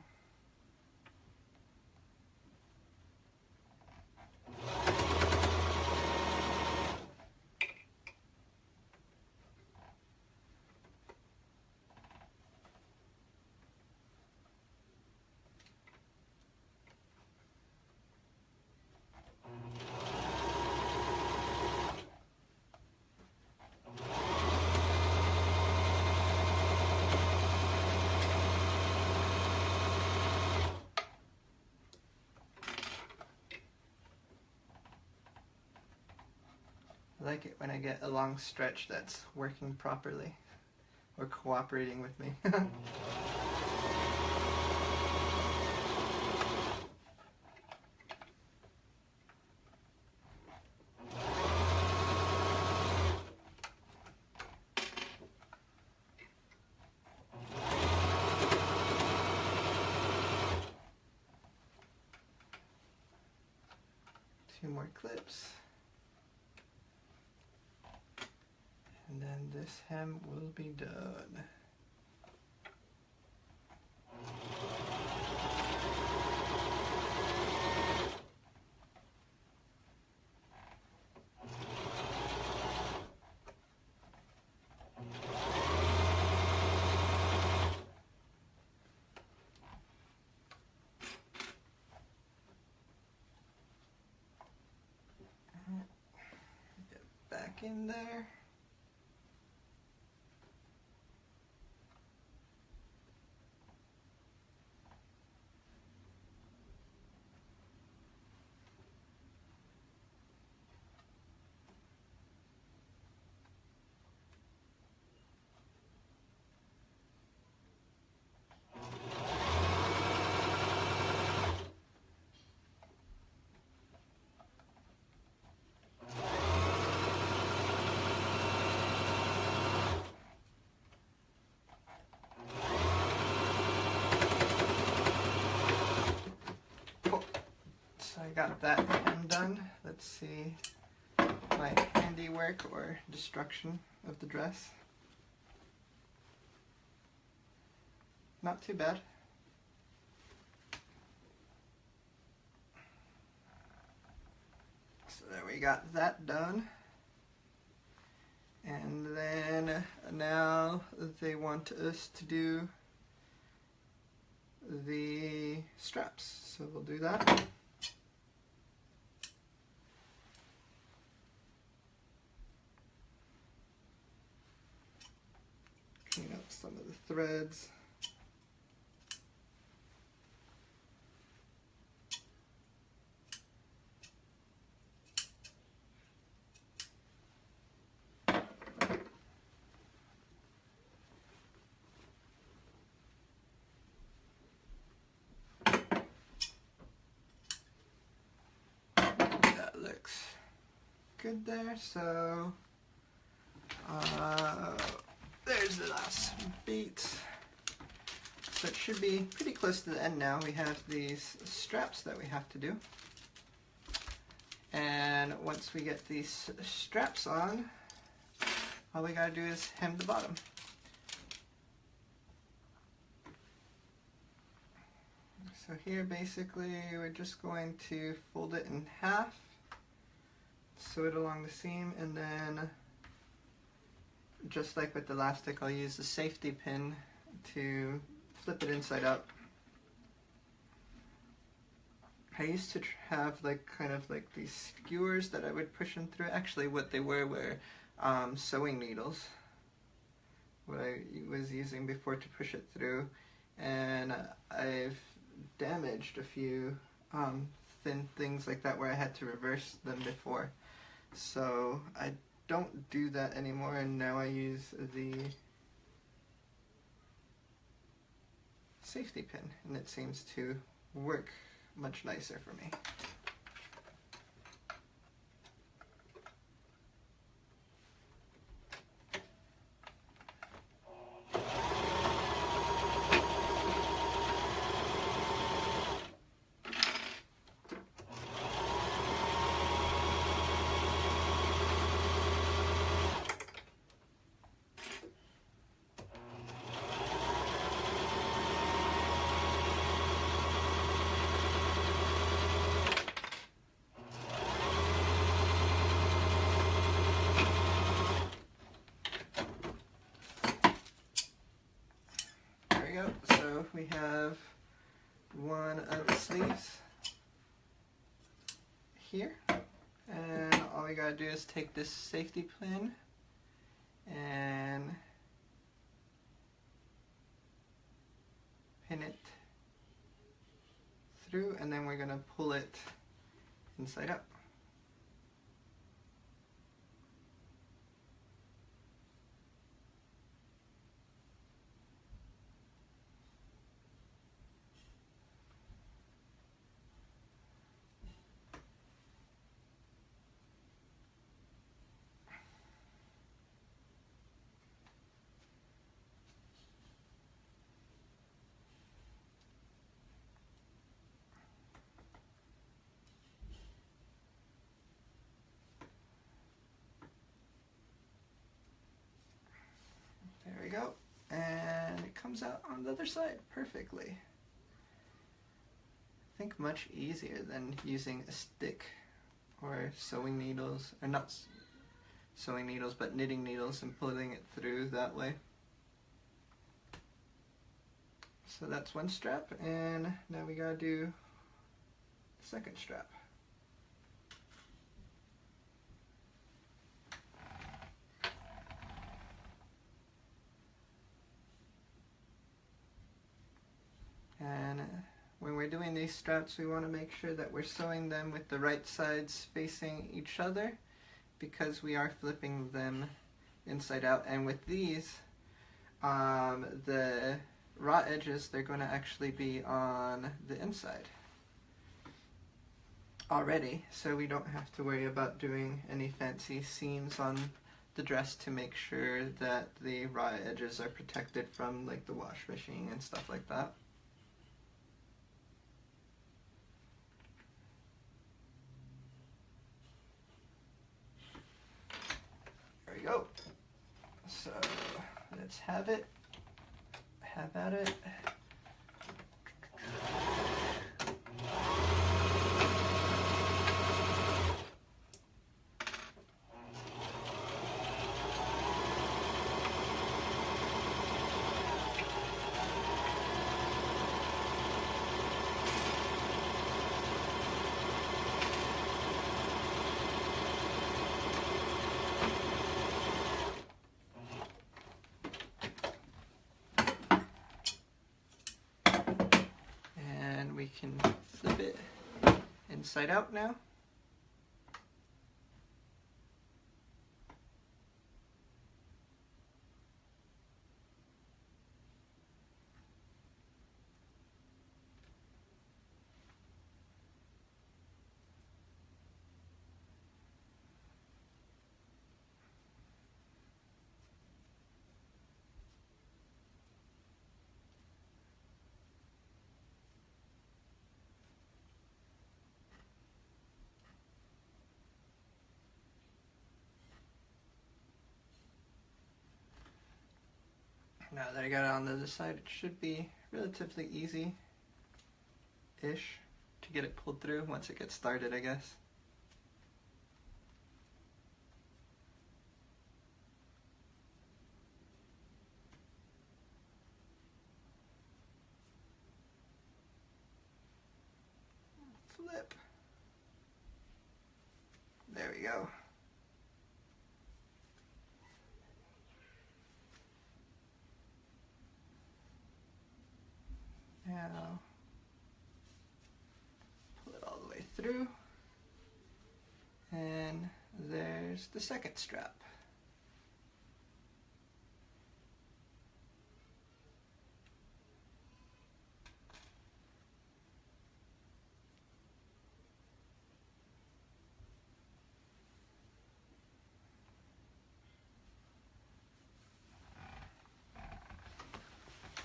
I like it when I get a long stretch that's working properly or cooperating with me. Two more clips. And then this hem will be done. Get back in there. got that hem done. Let's see my handiwork or destruction of the dress. Not too bad. So there, we got that done. And then now they want us to do the straps. So we'll do that. Clean up some of the threads. That looks good there. So there's the last beat. So it should be pretty close to the end now. We have these straps that we have to do. And once we get these straps on, all we gotta do is hem the bottom. So here basically we're just going to fold it in half, sew it along the seam, and then just like with the elastic, I'll use the safety pin to flip it inside out. I used to have like kind of like these skewers that I would push them through. Actually what they were sewing needles, what I was using before to push it through, and I've damaged a few thin things like that where I had to reverse them before. So I don't do that anymore, and now I use the safety pin, and it seems to work much nicer for me. So we have one of the sleeves here, and all we gotta do is take this safety pin and pin it through, and then we're gonna pull it inside out. There we go, and it comes out on the other side perfectly. I think much easier than using a stick or sewing needles, or not sewing needles, but knitting needles, and pulling it through that way. So that's one strap, and now we gotta do the second strap. And when we're doing these straps, we want to make sure that we're sewing them with the right sides facing each other, because we are flipping them inside out. And with these, the raw edges, they're going to actually be on the inside already, so we don't have to worry about doing any fancy seams on the dress to make sure that the raw edges are protected from like the wash machine and stuff like that. we go. So let's have it. Have at it. We can flip it inside out now. Now that I got it on the other side, it should be relatively easy-ish to get it pulled through once it gets started, I guess. Flip. There we go. Now, pull it all the way through, and there's the second strap.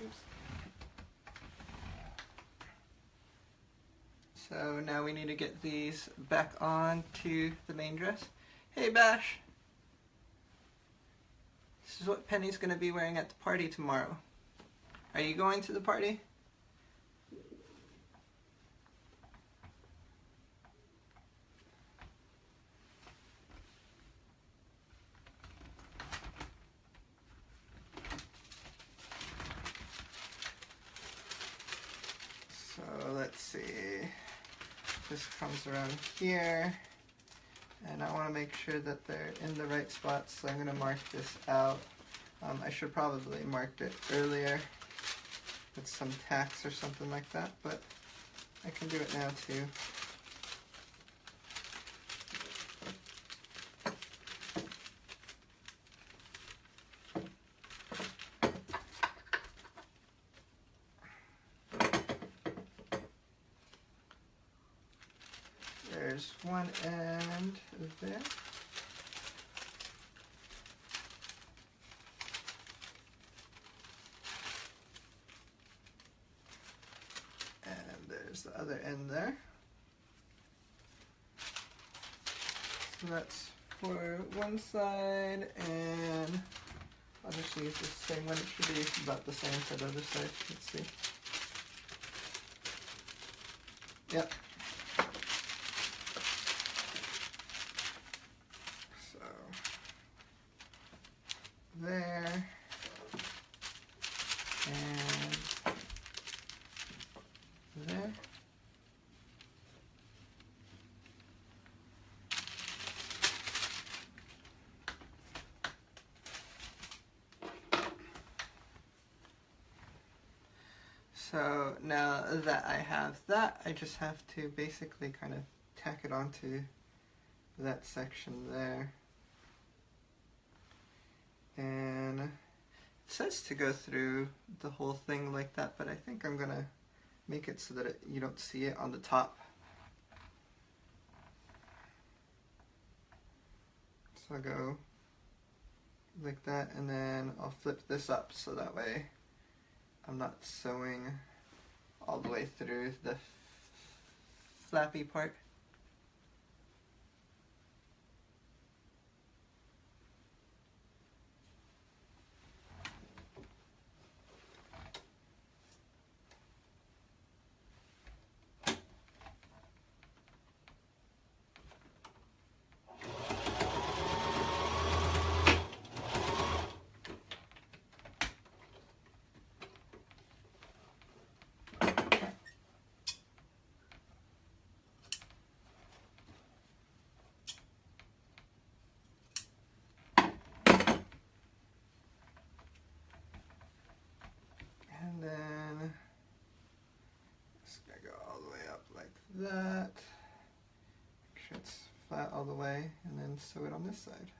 Oops. So now we need to get these back on to the main dress. Hey Bash! This is what Penny's going to be wearing at the party tomorrow. Are you going to the party? So let's see. This comes around here, and I want to make sure that they're in the right spots, so I'm going to mark this out. I should probably mark it earlier with some tacks or something like that, but I can do it now too. There's one end there. And there's the other end there. So that's for one side, and I'll just use the same one. It should be about the same for the other side. Let's see. Yep. There, and there. So now that I have that, I just have to basically kind of tack it onto that section there. And it says to go through the whole thing like that, but I think I'm gonna make it so that you don't see it on the top. So I'll go like that, and then I'll flip this up so that way I'm not sewing all the way through the flappy part. that. Make sure it's flat all the way, and then sew it on this side.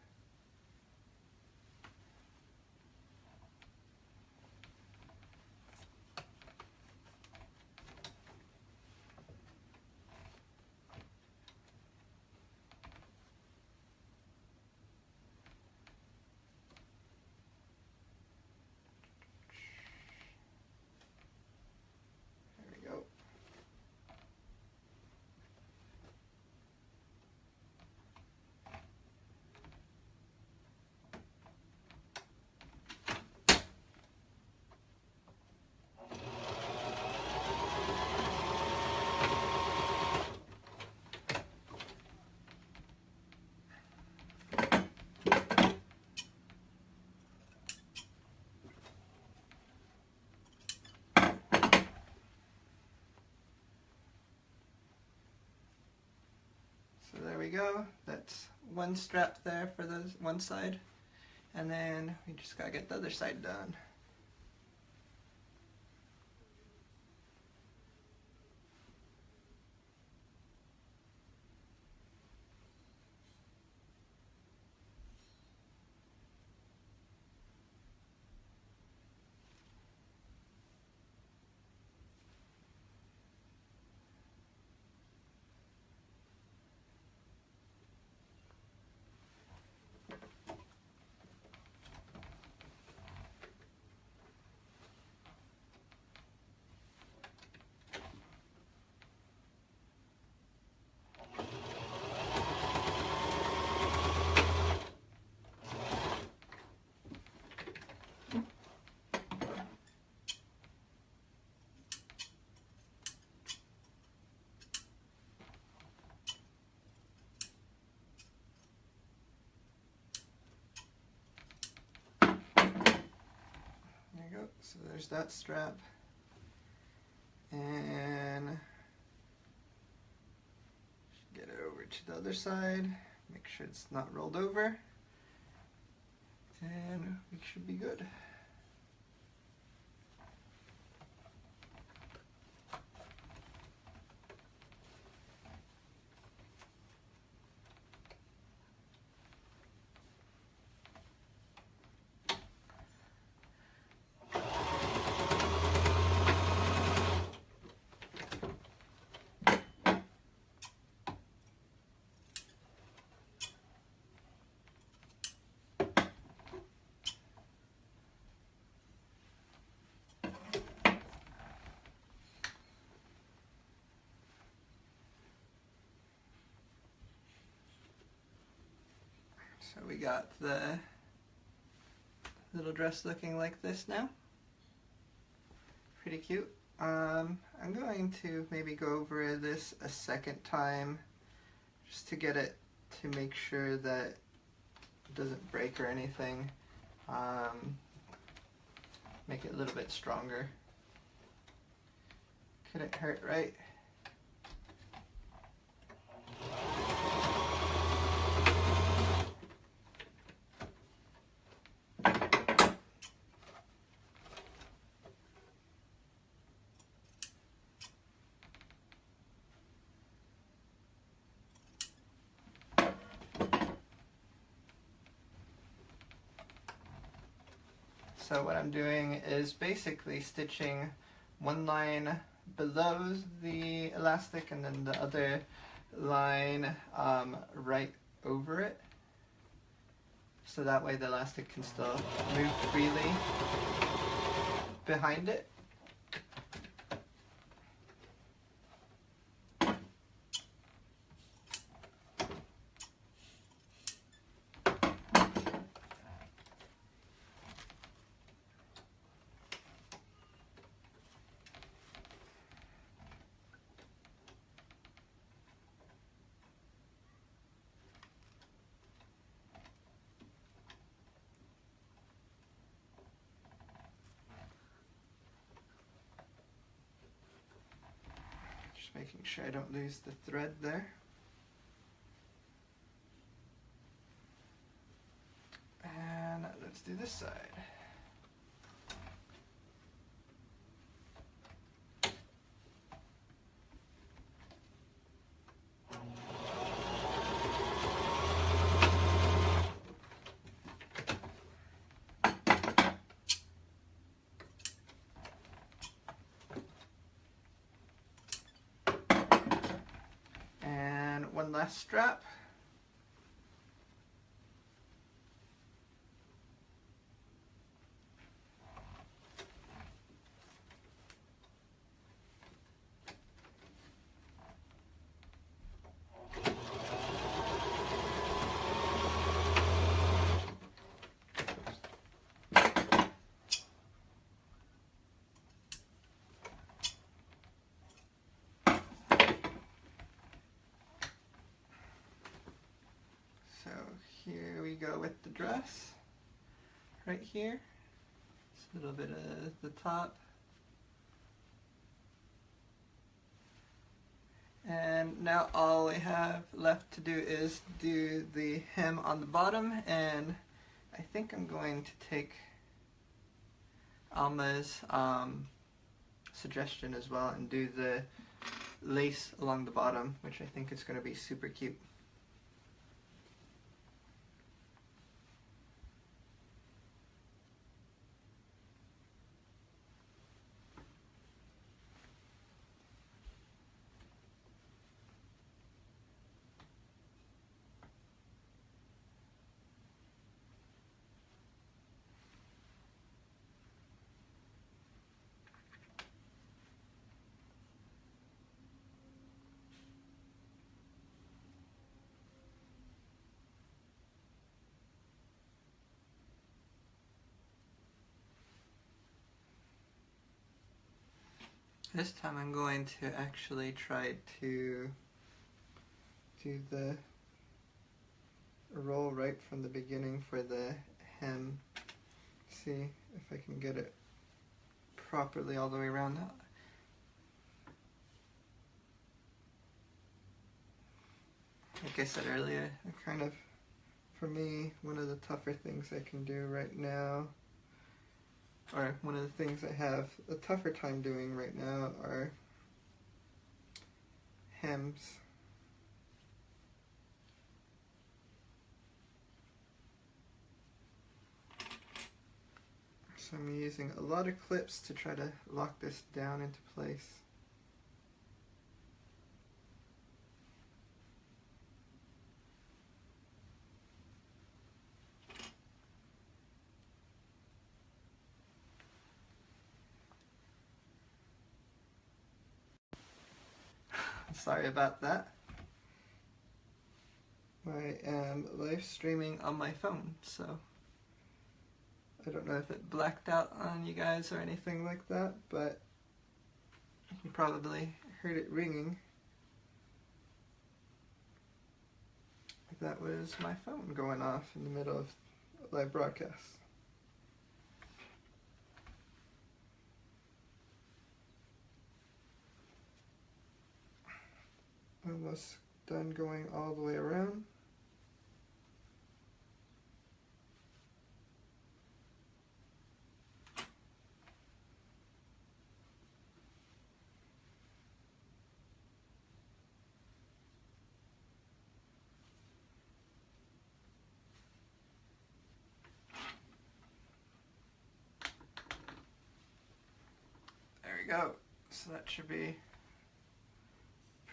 So there we go. That's one strap there for the one side. And then we just gotta get the other side done. So there's that strap, and get it over to the other side, make sure it's not rolled over, and we should be good. So we got the little dress looking like this now. Pretty cute. I'm going to maybe go over this a second time just to get it to make sure that it doesn't break or anything. Make it a little bit stronger. Couldn't hurt, right? So what I'm doing is basically stitching one line below the elastic and then the other line right over it. So that way the elastic can still move freely behind it. Making sure I don't lose the thread there. And let's do this side. one last strap. So here we go with the dress, right here. Just a little bit of the top. And now all we have left to do is do the hem on the bottom, and I think I'm going to take Alma's suggestion as well and do the lace along the bottom, which I think is going to be super cute. This time I'm going to actually try to do the roll right from the beginning for the hem. See if I can get it properly all the way around. Like I said earlier, kind of, for me, one of the tougher things I can do right now, or one of the things I have a tougher time doing right now, are hems. So I'm using a lot of clips to try to lock this down into place. Sorry about that. I am live streaming on my phone, so I don't know if it blacked out on you guys or anything like that, but you probably heard it ringing. That was my phone going off in the middle of live broadcast. Almost done going all the way around. There we go. So that should be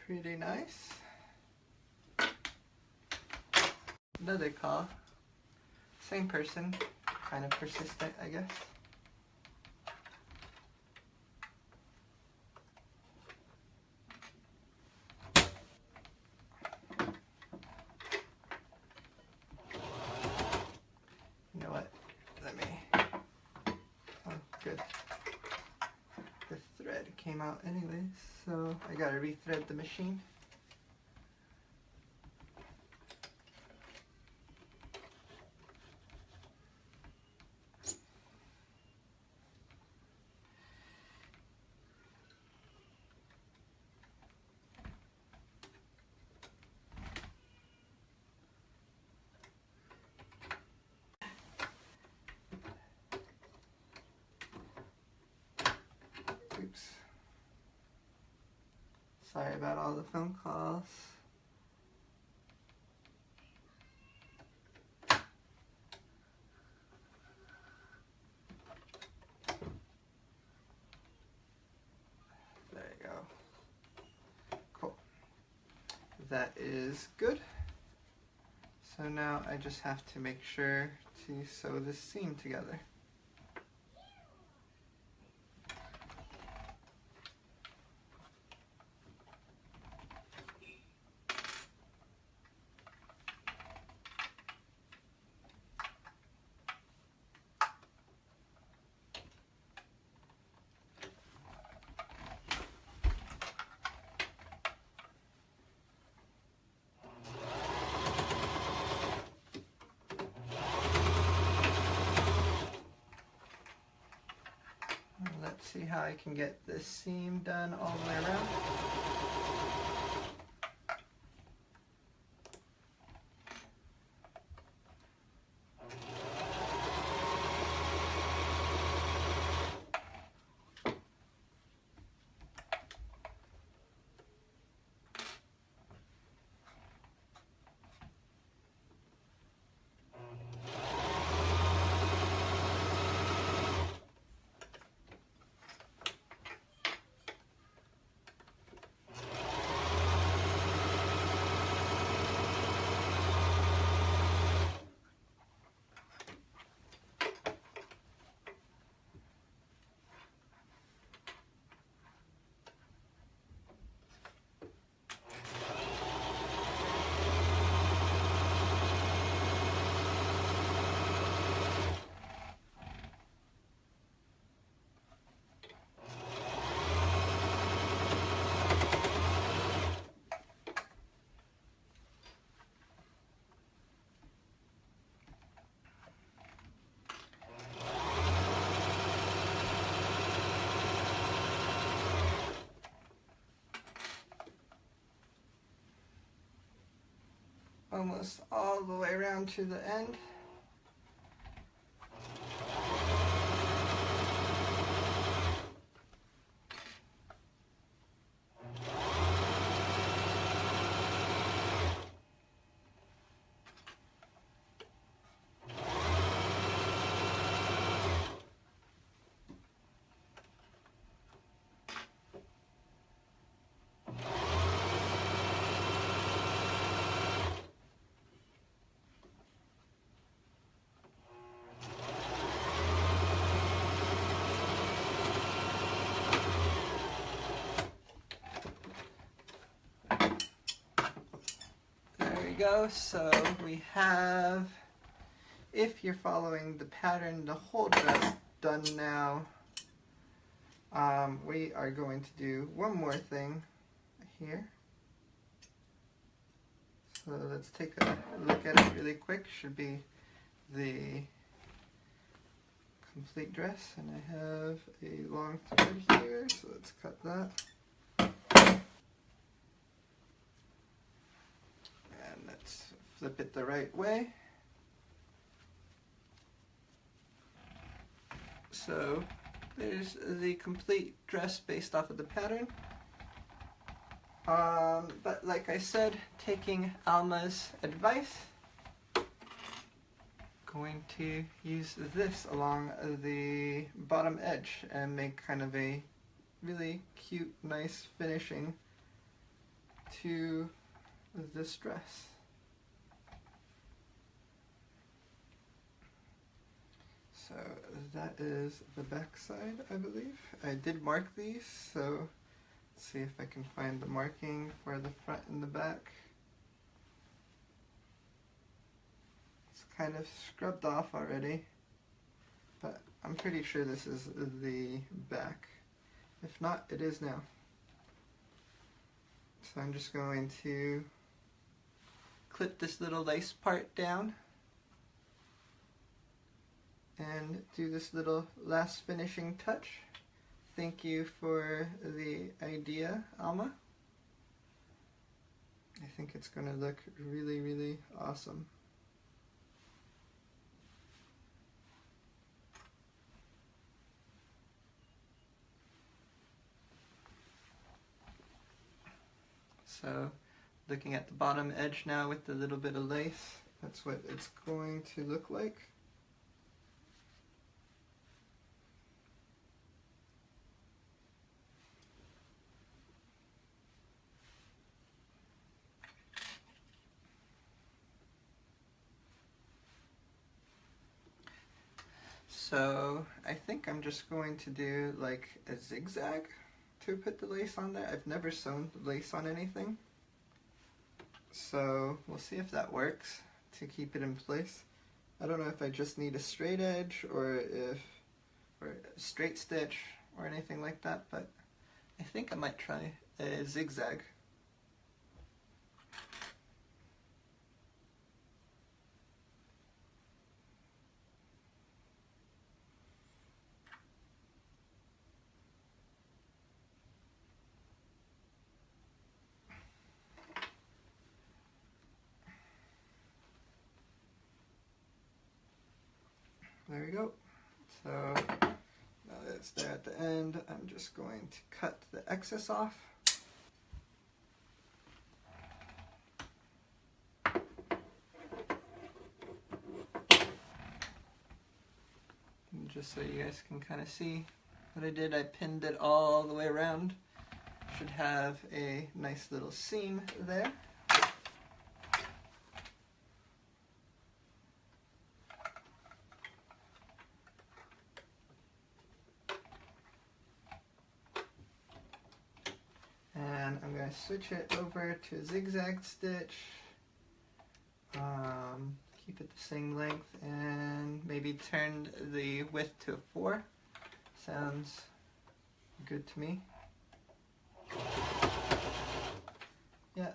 pretty nice. Another call. Same person, kind of persistent, I guess. You know what? Let me. Oh, good. The thread came out anyways, so I gotta rethread the machine. Oops. Sorry about all the phone calls. There you go. Cool. that is good. So now I just have to make sure to sew this seam together. Let's see how I can get this seam done all the way around. Almost all the way around to the end. Go. So we have, if you're following the pattern, the whole dress done now. We are going to do one more thing here. So let's take a look at it really quick. Should be the complete dress, and I have a long thread here, so let's cut that. Flip it the right way. So there's the complete dress based off of the pattern. But like I said, taking Alma's advice, going to use this along the bottom edge and make kind of a really cute, nice finishing to this dress. So that is the back side, I believe. I did mark these, so let's see if I can find the marking for the front and the back. It's kind of scrubbed off already, but I'm pretty sure this is the back. If not, it is now. So I'm just going to clip this little lace part down and do this little last finishing touch. Thank you for the idea, Alma. I think it's going to look really, really awesome. So, looking at the bottom edge now with the little bit of lace, that's what it's going to look like. So I think I'm just going to do like a zigzag to put the lace on there. I've never sewn lace on anything, so we'll see if that works to keep it in place. I don't know if I just need a straight edge or a straight stitch or anything like that, but I think I might try a zigzag. There we go. So now that it's there at the end, I'm just going to cut the excess off. And just so you guys can kind of see what I did, I pinned it all the way around. Should have a nice little seam there. And I'm going to switch it over to a zigzag stitch. Keep it the same length and maybe turn the width to a 4. Sounds good to me. Yeah.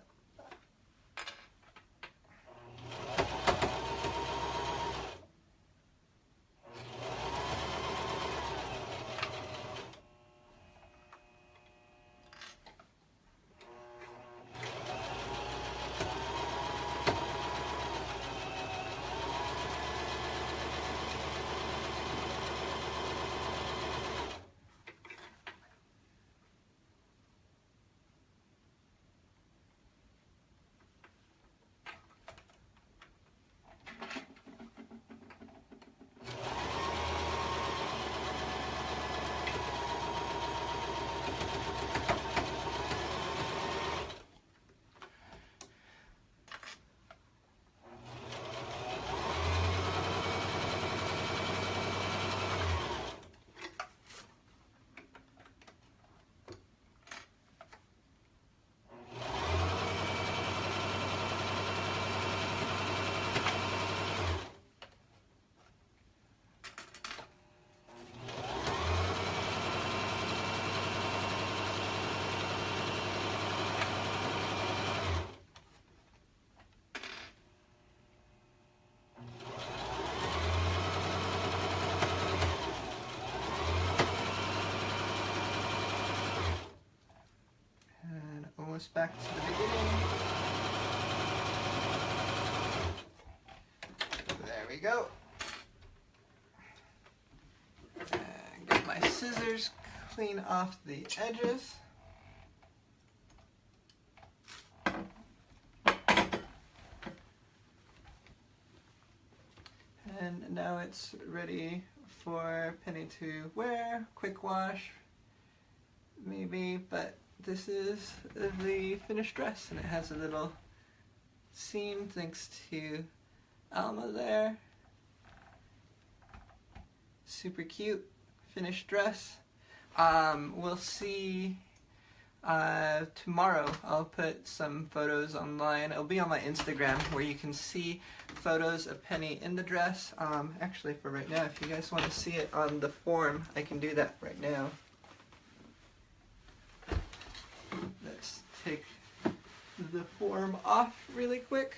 Almost back to the beginning. There we go. And get my scissors, clean off the edges. And now it's ready for Penny to wear. Quick wash, maybe, but this is the finished dress, and it has a little seam thanks to Alma there. Super cute finished dress. We'll see tomorrow. I'll put some photos online. It'll be on my Instagram where you can see photos of Penny in the dress. Actually, for right now, if you guys want to see it on the form, I can do that right now. Let's take the form off really quick.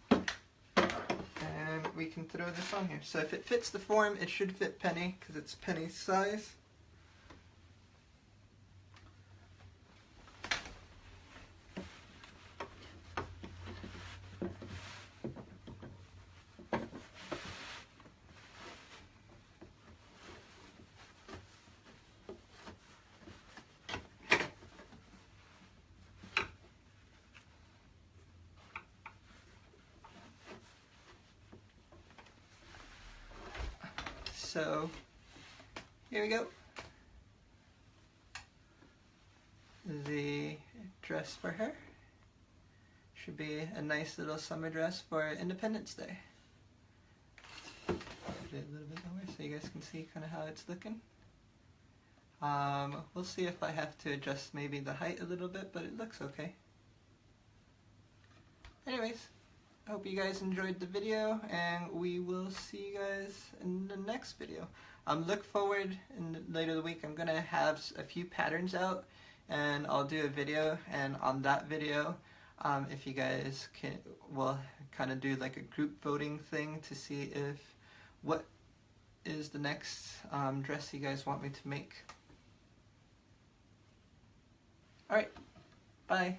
And we can throw this on here. So if it fits the form, it should fit Penny because it's Penny's size. So here we go. The dress for her should be a nice little summer dress for Independence Day. get it a little bit lower so you guys can see kind of how it's looking. We'll see if I have to adjust maybe the height a little bit, but it looks okay. Anyways, I hope you guys enjoyed the video, and we will see you guys in the next video. Look forward later in the week. I'm gonna have a few patterns out, and I'll do a video, and on that video, if you guys can, we'll kind of do like a group voting thing to see if what is the next dress you guys want me to make. Alright, bye.